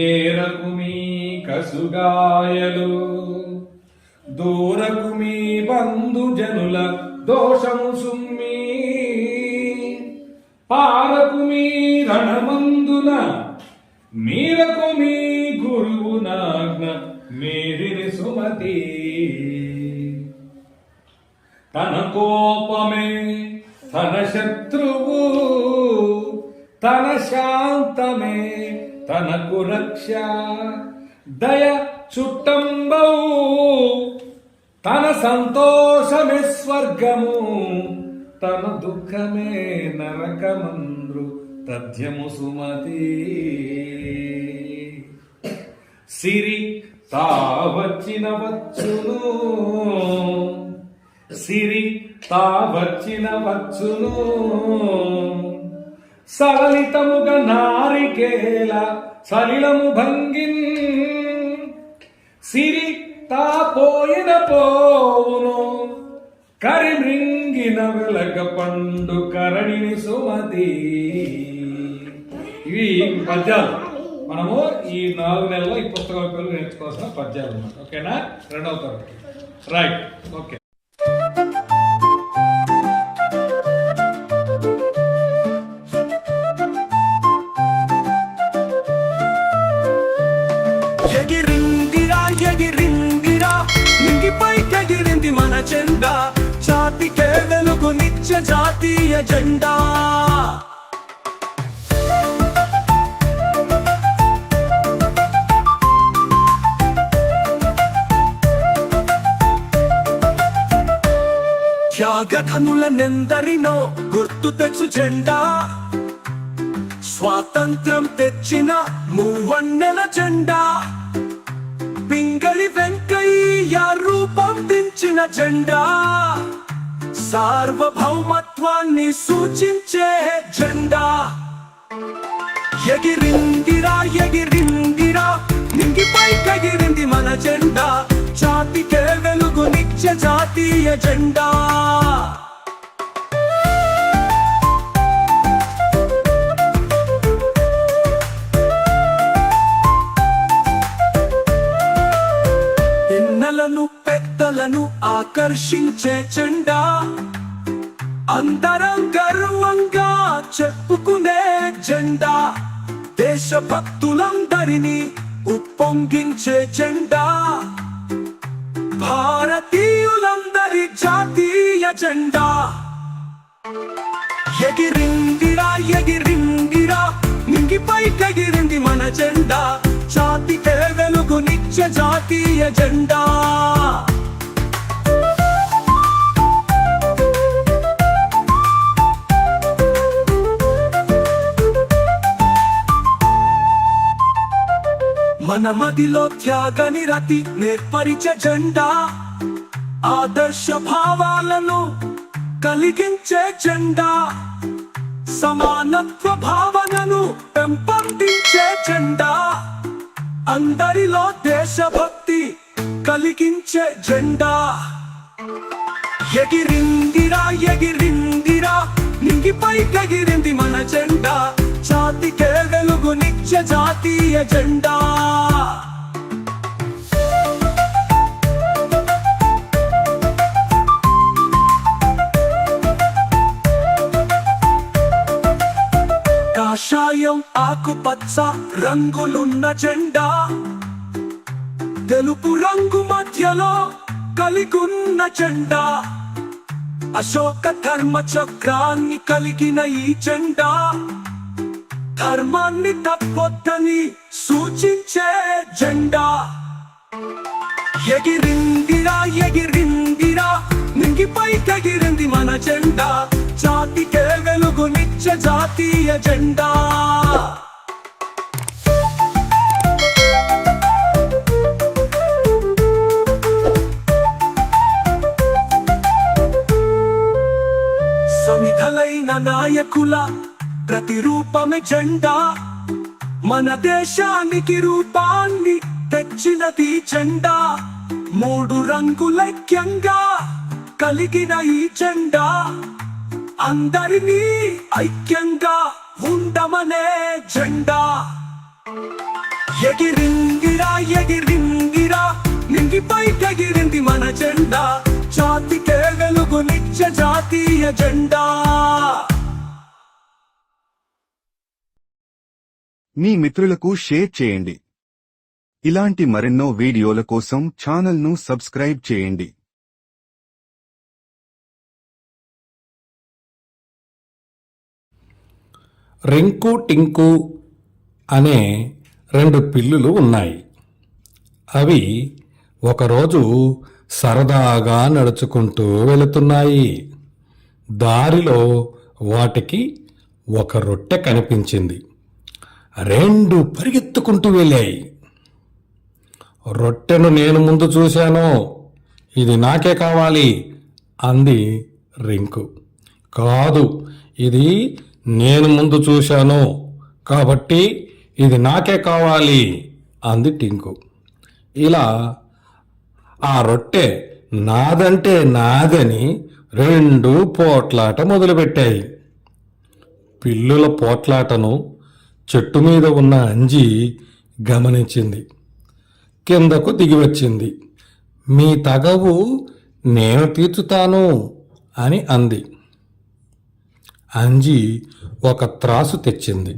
ఏరకు మీ కసుగాయలు దూరకు మీ బంధు జనుల దోషము సుమ్మి పారకు మీ రణమందున మీరకు మీ గురువు నాజ్ఞ మీరిని సుమతి తన కోపమే తన శత్రువు తన శాంతమే తనకు రక్ష దయ చుట్టంబౌ తన సంతోషమే స్వర్గము తన దుఃఖమే నరకమంద్రు తథ్యము సుమతి సిరి తావచ్చిన వచ్చును సిరి తావచ్చిన వచ్చును సరళితముగా నారికేల సలిలము భంగిన్ సిరి తా పోయిన పోవును కరిమృంగిన వెలగ పండు కరణిని సుమతి. ఇవి పద్యాలు. మనము ఈ 4 నెలల్లో ఈ పుస్తకం పిల్లలు నేర్చుకోవాల్సిన పద్యాలు అన్నమాట. ఓకేనా? 2వ తరగతి. రైట్. ఓకే. ఎగిరిందిరా నింగిపై ఎగిరింది మన జెండా జాతికే వెలుగు నిత్య జాతీయ జెండా త్యాగధనులనెందరినో గుర్తు తెచ్చు జెండా స్వాతంత్రం తెచ్చిన మూవన్నెల జెండా పింగళి వెంకయ్య రూపొందించిన జెండా సార్వభౌమత్వాన్ని సూచించే జెండా ఎగిరిందిరా నింగిపై ఎగిరింది మన జెండా జాతికే వెలుగు నిత్య జాతీయ జెండా పెద్దలను ఆకర్షించే జెండా అందరం గర్వంగా చెప్పుకునే జెండా దేశభక్తులందరినీ ఉప్పొంగించే జెండా భారతీయులందరి జాతీయ జెండా ఎగిరిందిరా నింగిపై ఎగిరింది మన జెండా జాతికే వెలుగు నిత్య జాతీయ జెండా మన మదిలో త్యాగ నిరతి నేర్పరిచే జెండా ఆదర్శ భావాలను కలిగించే జెండా సమానత్వ భావనను పెంపొందించే జెండా అందరిలో దేశభక్తి కలిగించే జెండా ఎగిరిందిరా నింగిపై ఎగిరింది మన జెండా జాతికే వెలుగు నిత్య జాతీయ జెండా కాషాయం ఆకుపచ్చ రంగులున్న జెండా తెలుపు రంగు మధ్యలో కలిగున్న జెండా అశోక ధర్మ చక్రాన్ని కలిగిన ఈ జెండా ధర్మాన్ని తప్పొద్దని సూచించే జెండా ఎగిరిందిరా నింగిపై ఎగిరింది మన జెండా జాతికే వెలుగు నిత్య జాతీయ జెండా సమిధలైన నాయకుల ప్రతిరూపమే జెండా మన దేశానికి రూపాన్ని తెచ్చినది జెండా 3 రంగులైక్యంగా కలిగిన ఈ జెండా అందరినీ ఐక్యంగా ఉండమనే జెండా ఎగిరిందిరా నింగిపై ఎగిరింది మన జెండా జాతికే వెలుగునిచ్చే జాతీయ జెండా మీ మిత్రులకు షేర్ చేయండి. ఇలాంటి మరెన్నో వీడియోల కోసం ఛానల్ను సబ్స్క్రైబ్ చేయండి. రింకు టింకు అనే 2 పిల్లులు ఉన్నాయి. అవి ఒకరోజు సరదాగా నడుచుకుంటూ వెళుతున్నాయి. దారిలో వాటికి ఒక రొట్టె కనిపించింది. 2 పరిగెత్తుకుంటూ వెళ్ళాయి. రొట్టెను నేను ముందు చూశాను, ఇది నాకే కావాలి అంది రింకు. కాదు, ఇది నేను ముందు చూశాను కాబట్టి ఇది నాకే కావాలి అంది టింకు. ఇలా ఆ రొట్టె నాదంటే నాదని 2 పోట్లాట మొదలుపెట్టాయి. పిల్లుల పోట్లాటను చెట్టు మీద ఉన్న అంజి గమనించింది. కిందకు దిగివచ్చింది. మీ తగవు నేను తీర్చుతాను అని అంది. అంజి ఒక త్రాసు తెచ్చింది.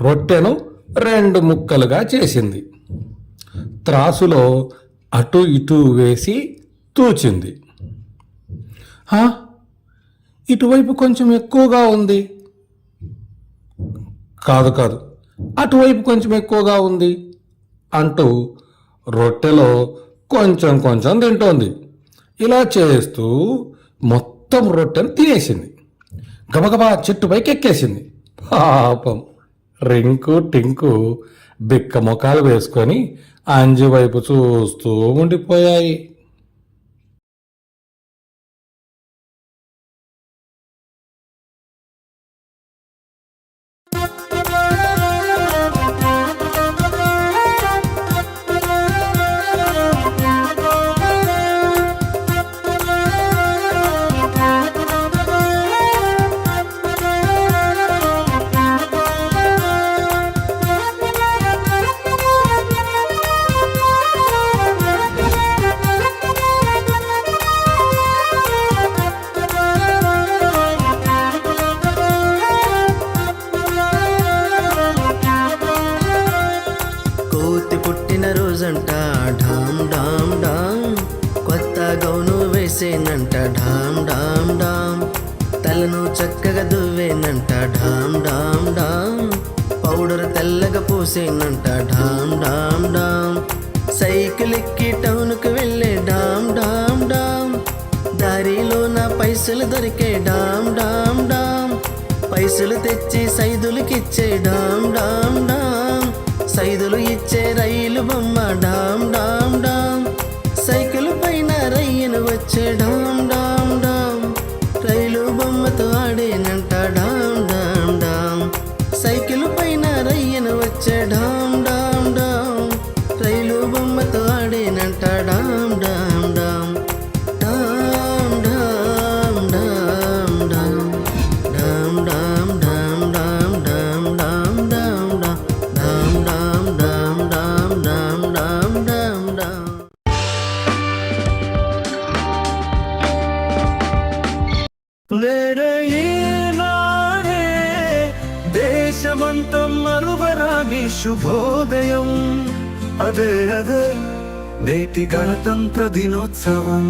రొట్టెను 2 ముక్కలుగా చేసింది. త్రాసులో అటు ఇటు వేసి తూచింది. ఇటువైపు కొంచెం ఎక్కువగా ఉంది. కాదు కాదు, అటువైపు కొంచెం ఎక్కువగా ఉంది అంటూ రొట్టెలో కొంచెం కొంచెం తింటోంది. ఇలా చేస్తూ మొత్తం రొట్టెను తినేసింది. గబగబా చెట్టుపైకి ఎక్కేసింది. పాపం రింకు టింకు బిక్క ముఖాలు వేసుకొని అంజి వైపు చూస్తూ ఉండిపోయాయి. కోతి పుట్టిన రోజంట ఢామ్ ఢామ్ ఢామ్, కొత్త గౌను వేసేనంట ఢామ్ ఢామ్ ఢామ్, తలను చక్కగా దువ్వేనంట ఢామ్ ఢామ్ ఢామ్, పౌడర్ తెల్లగా పూసేనంట ఢామ్ ఢామ్ ఢామ్, సైకిల్ ఎక్కి టౌన్కు వెళ్ళే ఢామ్ ఢామ్ ఢామ్, దారిలో నా పైసలు దొరికే ఢామ్ ఢామ్ ఢామ్, పైసలు తెచ్చి సైదులకిచ్చే ఢామ్ ఢామ్ ఢామ్, సైదులు ఇచ్చే రైలు బొమ్మ డామ్ డామ్ డామ్, సైకిల్ పైన రయ్యను వచ్చే డామ్ డామ్ డామ్, రైలు బొమ్మతో ఆడేనంట డామ్ డామ్ డామ్, సైకిల్ పైన రయ్యను వచ్చే డామ్ డామ్ డామ్, రైలు బొమ్మతో ఆడేనంట డామ్ డామ్ డామ్, డామ్ డామ్ డామ్ డామ్, డామ్ డామ్ డామ్ డామ్ డామ్ డామ్ డామ్ డామ్ డామ్ డామ్ డామ్ డామ్ డామ్ డామ్ డామ్. నేడే ఈనాడే దేశమంతం మరువరాని శుభోదయం, అదే అదే నేటి గణతంత్ర దినోత్సవం.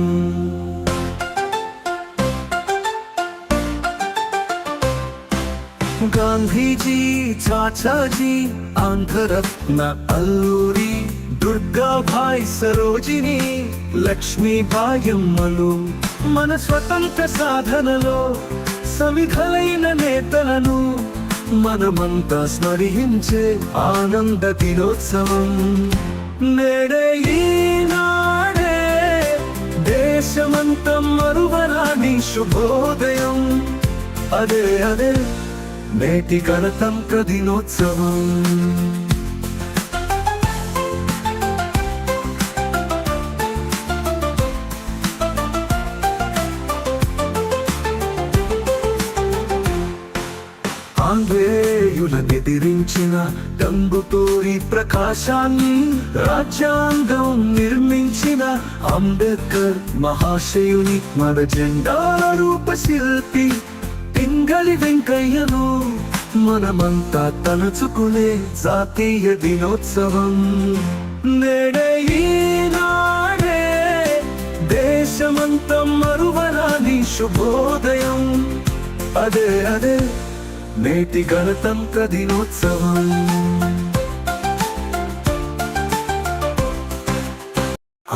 గాంధీజీ, చాచాజీ, ఆంధ్రరత్న అల్లూరి, దుర్గాభాయ్, సరోజిని, లక్ష్మీబాయమ్మలు మన స్వతంత్ర సాధనలో సమిధలైన నేతలను మనమంతా స్మరించే ఆనంద దినోత్సవం. నేడే ఈనాడే దేశమంతం మరువరాని శుభోదయం, అదే అదే నేటి గణతంత్ర దినోత్సవం. ఆంగ్లేయులనెదిరించి వెలిగించిన టంగుటూరి ప్రకాశాన్ని రాజ్యాంగం నిర్మించిన అంబేద్కర్ మహాశయుని మన జెండా రూపశిల్పి పింగళి వెంకయ్యను మనమంతా తలుచుకునే జాతీయ దినోత్సవం. నేడే ఈనాడే దేశమంతా మరువరాని శుభోదయం. అదే అదే నేటి గణతంత్ర దినోత్సవం.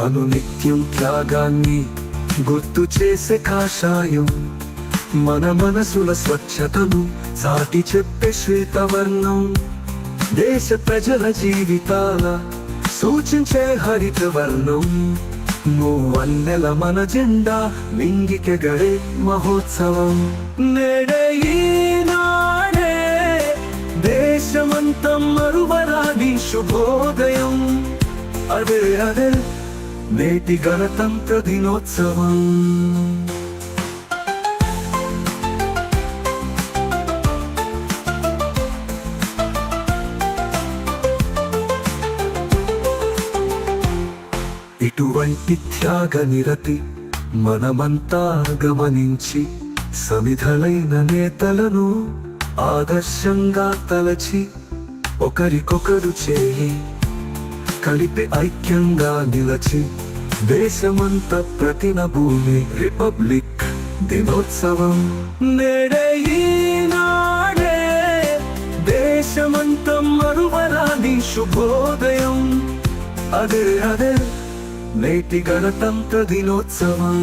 అనునిత్యం త్యాగాన్ని గుర్తు చేసే కాషాయం మన మనసుల స్వచ్ఛతను చాటి చెప్పే శ్వేతవర్ణం. దేశ ప్రజల జీవితాల సూచించే హరిత వర్ణం. మూవన్నెల మన జెండా మింగికెగరే మహోత్సవం. నేడే ఈనాడే దేశమంతా మరువరాని శుభోదయం. అదే అదే నేటి గణతంత్ర దినోత్సవం. ఇటువంటి త్యాగ నిరతి మనమంతా గమనించి సమిధలైన నేతలను ఆదర్శంగా తలచి ఒకరికొకరు చేయి కలిపి ఐక్యంగా నిలచి దేశమంతా ప్రతిన భూమి రిపబ్లిక్ దినోత్సవం. నేడే ఈనాడే దేశమంతా మరువరాని శుభోదయం. అదే అదే నేటి గణతంత్ర దినోత్సవం.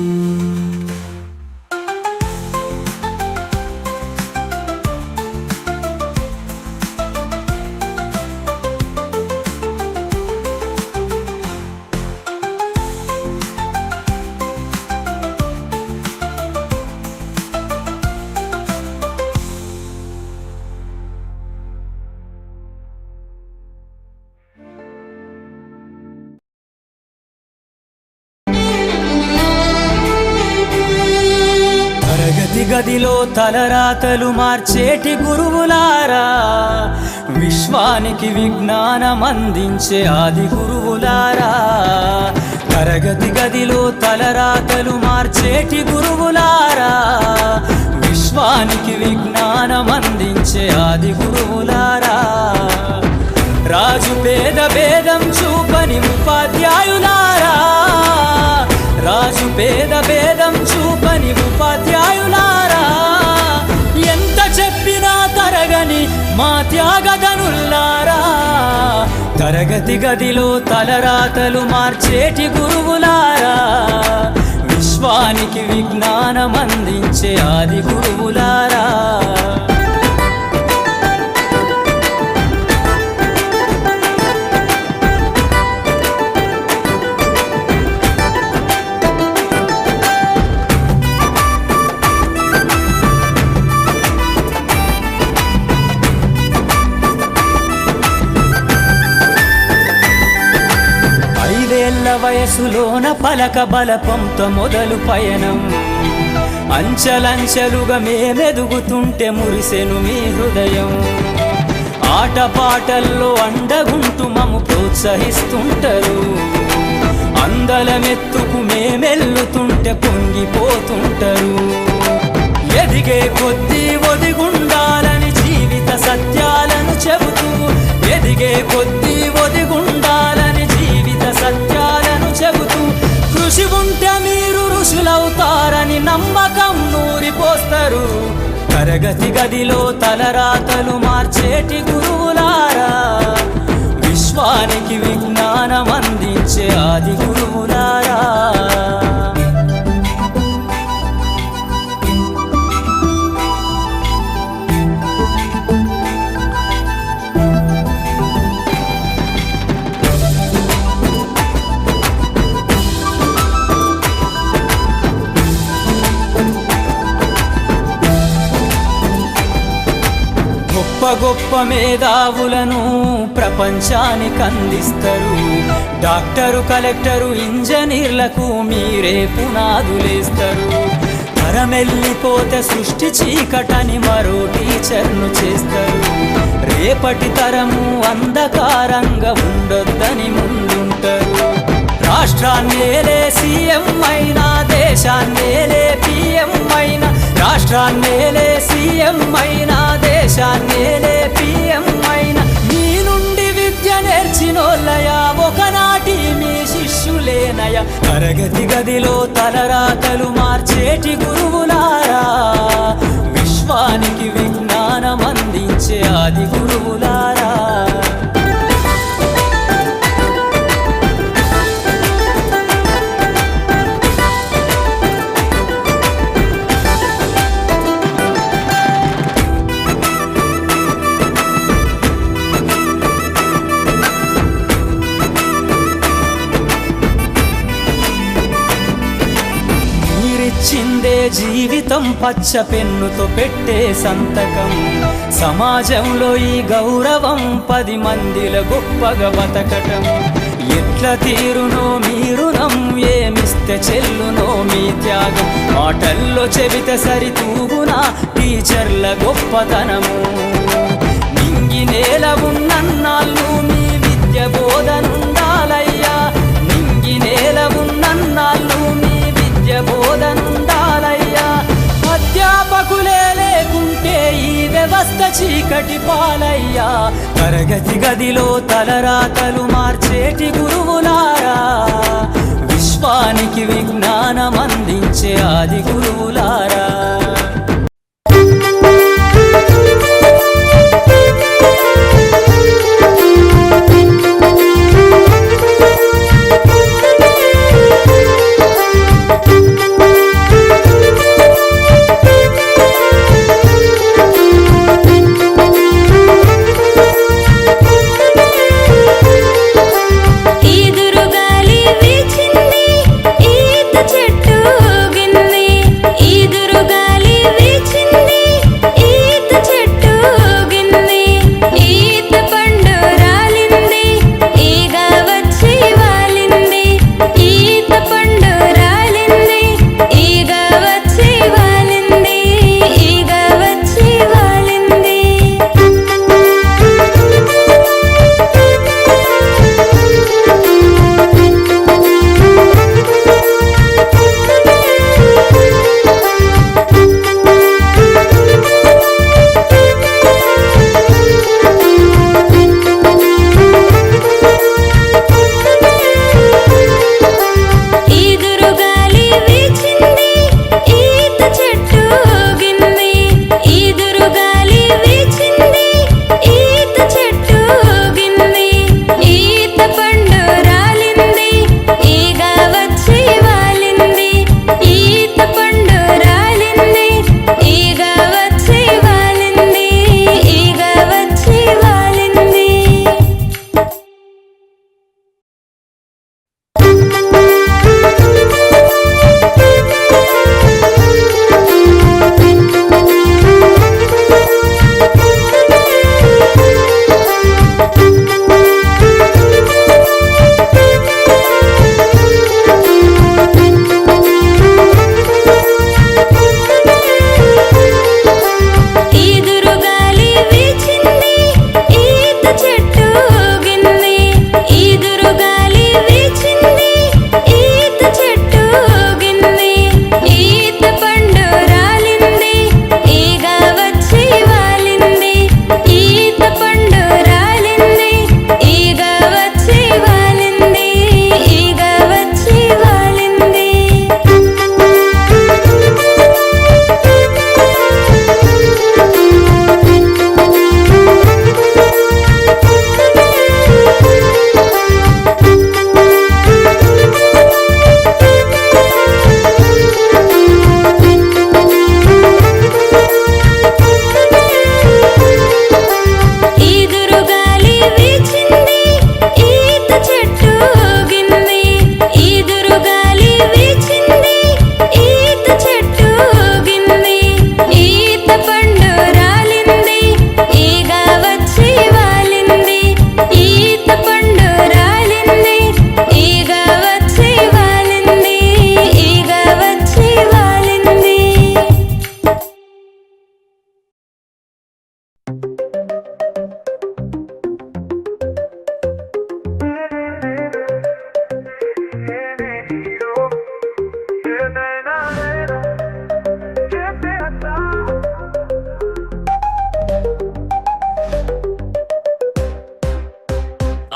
గదిలో తలరాతలు మార్చేటి గురువులారా, విశ్వానికి విజ్ఞానం అందించే ఆది గురువులారా. తరగతి గదిలో తలరాతలు మార్చేటి గురువులారా, విశ్వానికి విజ్ఞానం అందించే ఆది గురువులారా. రాజు పేద భేదం చూపని ఉపాధ్యాయులారా, రాజు పేద భేదం చూపని ఉపాధ్యాయులారా. ఎంత చెప్పినా తరగని మా త్యాగధనుల్లారా. తరగతి గదిలో తలరాతలు మార్చేటి గురువులారా, విశ్వానికి విజ్ఞానం అందించే ఆది గురువులారా. వయసులోన పలక బలపంతో మొదలు పయనం, అంచెలంచెలుగా మేమెదుగుతుంటే మురిసెను మీ హృదయం. ఆటపాటల్లో అండగుంటూ మము ప్రోత్సహిస్తుంటారు, అందలమెత్తుకు మేమెల్లుతుంటే పొంగిపోతుంటారు. ఎదిగే కొద్దీ ఒదిగుండాలని జీవిత సత్యాలను చెబుతూ, ఎదిగే కొద్దీ ఒదిగుండాలని జీవిత సత్యాలను చెబుతూ, కృషి ఉంటే మీరు ఋషులవుతారని నమ్మకం నూరిపోస్తారు. తరగతి గదిలో తలరాతలు మార్చేటి గురువులారా, విశ్వానికి విజ్ఞానం అందించే ఆది గురువులారా. గొప్ప గొప్ప మేధావులను ప్రపంచానికి అందిస్తారు. డాక్టరు, కలెక్టరు, ఇంజనీర్లకు మీరే పునాదులేస్తారు. తరమెల్లిపోతే సృష్టి చీకటని మరో టీచర్ను చేస్తారు. రేపటి తరము అంధకారంగా ఉండొద్దని ముందుంటారు. రాష్ట్రాన్నేలే సీఎం అయినా, దేశాన్నేలే పిఎం అయినా, రాష్ట్రాన్నేలే సీఎం అయినా, దేశాన్నేలే పిఎం అయినా, మీ నుండి విద్య నేర్చినోళ్ళయా ఒకనాటి మీ శిష్యులేనయా. తరగతి గదిలో తలరాతలు మార్చేటి గురువులారా, విశ్వానికి విజ్ఞానం అందించే ఆది గురువులారా. మీరిచ్చిందే జీవితం పచ్చ పెన్నుతో పెట్టే సంతకం, సమాజంలో ఈ గౌరవం 10 మందిల గొప్పగా బతకటం. ఎట్ల తీరునో మీ రుణం, ఏమిస్తే చెల్లునో మీ త్యాగం, మాటల్లో చెబితే సరితూగునా టీచర్ల గొప్పతనము. నింగి నేల ఉన్నన్నాళ్ళు మీ విద్య బోధనుండాలయ్యా, నింగి నేల ఉన్నన్నాళ్ళు మీ విద్య బోధనుండాలయ్యా. అధ్యాపకులే లేకుంటే ఈ వ్యవస్థ చీకటి పాలయ్యా. తరగతి గదిలో తలరాతలు మార్చేటి గురువులారా, విశ్వానికి విజ్ఞానం అందించే ఆది గురువులారా. ఈదురుగాలి వీచింది, ఈత చెట్టు ఊగింది, ఈదురుగాలి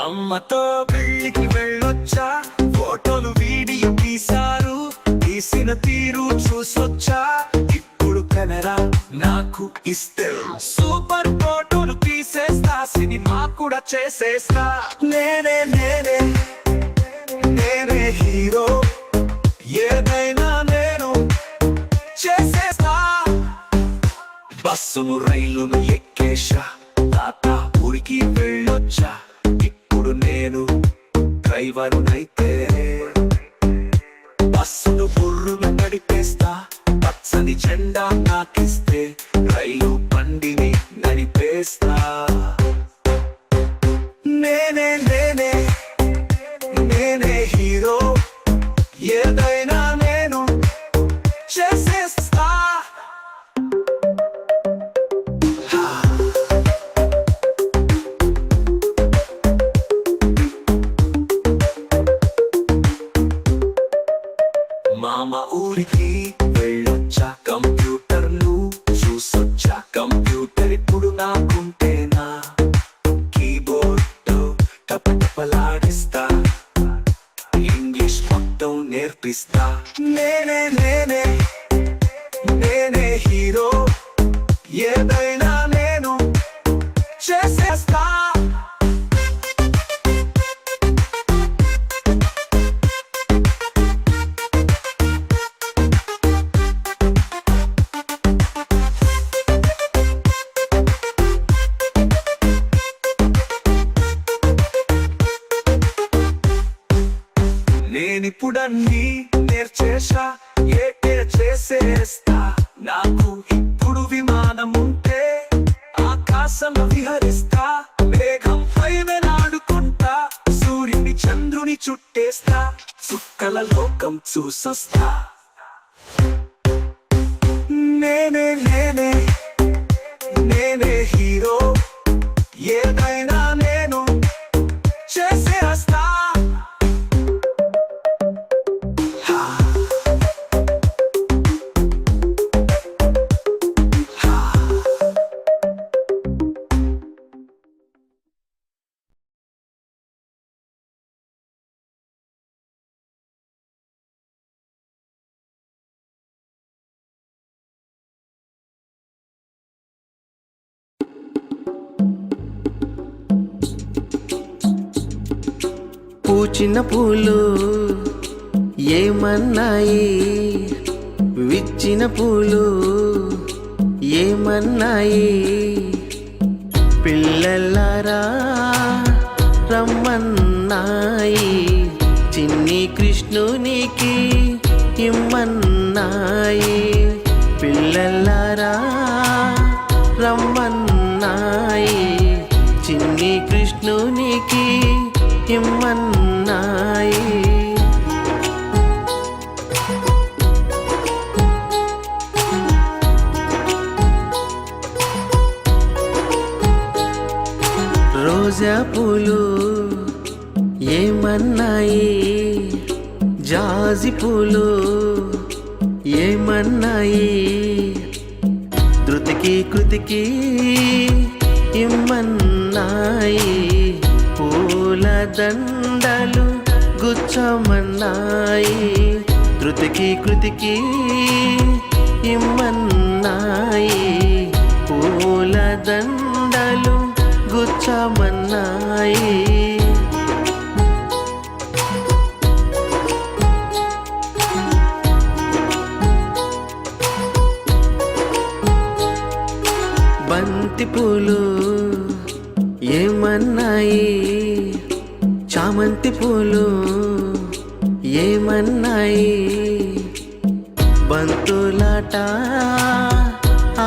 అమ్మతో పెళ్ళికి వెళ్ళొచ్చా, ఫోటోలు వీడియో తీశారు, తీసిన తీరు చూసొచ్చా. ఇప్పుడు కెమెరా నాకు ఇస్తే సూపర్ ఫోటోలు తీసేస్తా, సినిమా కూడా చేసేస్తా. నేనే నేనే నేనే హీరో, ఏదైనా నేను చేసేస్తా. బస్సును రైలును ఎక్కేశా, తాత ఊరికి వెళ్ళొచ్చా. ఇప్పుడు నేను డ్రైవరునైతే బస్సును బుర్రును నడిపేస్తా. పచ్చని జెండా నాకిస్తే రైలు బండిని నడిపేస్తా. నేనే నేనే నేనే హీరో, ఏదైనా నేను చేసేస్తా. మామ ఊరికి వెళ్ళొచ్చా, కంప్యూటర్లు చూసొచ్చా. కంప్యూటర్ ఇప్పుడు నాకుంటేనా, కీబోర్డ్ టపటపలాడిస్తా, ఇంగ్లీష్ మొత్తం నేర్పిస్తా. నేనే నేనే నేనే హీరో, ఏదైనా నేను చేసేస్తా. నేనిప్పుడన్నీ నేర్చేసా, ఏటే చేసేస్తా. నాకు ఇప్పుడు విమానం ఉంటే ఆకాశంలో విహరిస్తా. మేఘం పైన నాడుకుంటా, సూర్యుని చంద్రుని చుట్టేస్తా. చుక్కల లోకం చూసొస్తా. నేనే నేనే నేనే హీరో, ఏదైనా నేను చేసేస్తా. పూచిన పూలు ఏమన్నాయి, విచ్చిన పూలు ఏమన్నాయి. పిల్లలారా రమ్మన్నాయి, చిన్ని కృష్ణునికి ఇమ్మన్నాయి. పిల్లలారా రమ్మన్నాయి, చిన్ని కృష్ణునికి ఇమ్మన్నాయి. రోజా పూలు ఏమన్నాయి, జాజి పూలు ఏమన్నాయి. ధృతికి కృతికి ఇమ్మన్నాయి, పూల దండలు గుచ్చమన్నాయి. ధృతికి కృతికి ఇమ్మన్నాయి, పూల దండలు గుచ్చమన్నాయి. బంతి పూలు ఏమన్నాయి, చామంతి పూలు ఏమన్నాయి. బంతులాట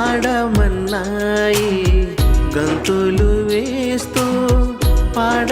ఆడమన్నాయి, గంతులు వేస్తూ పాడ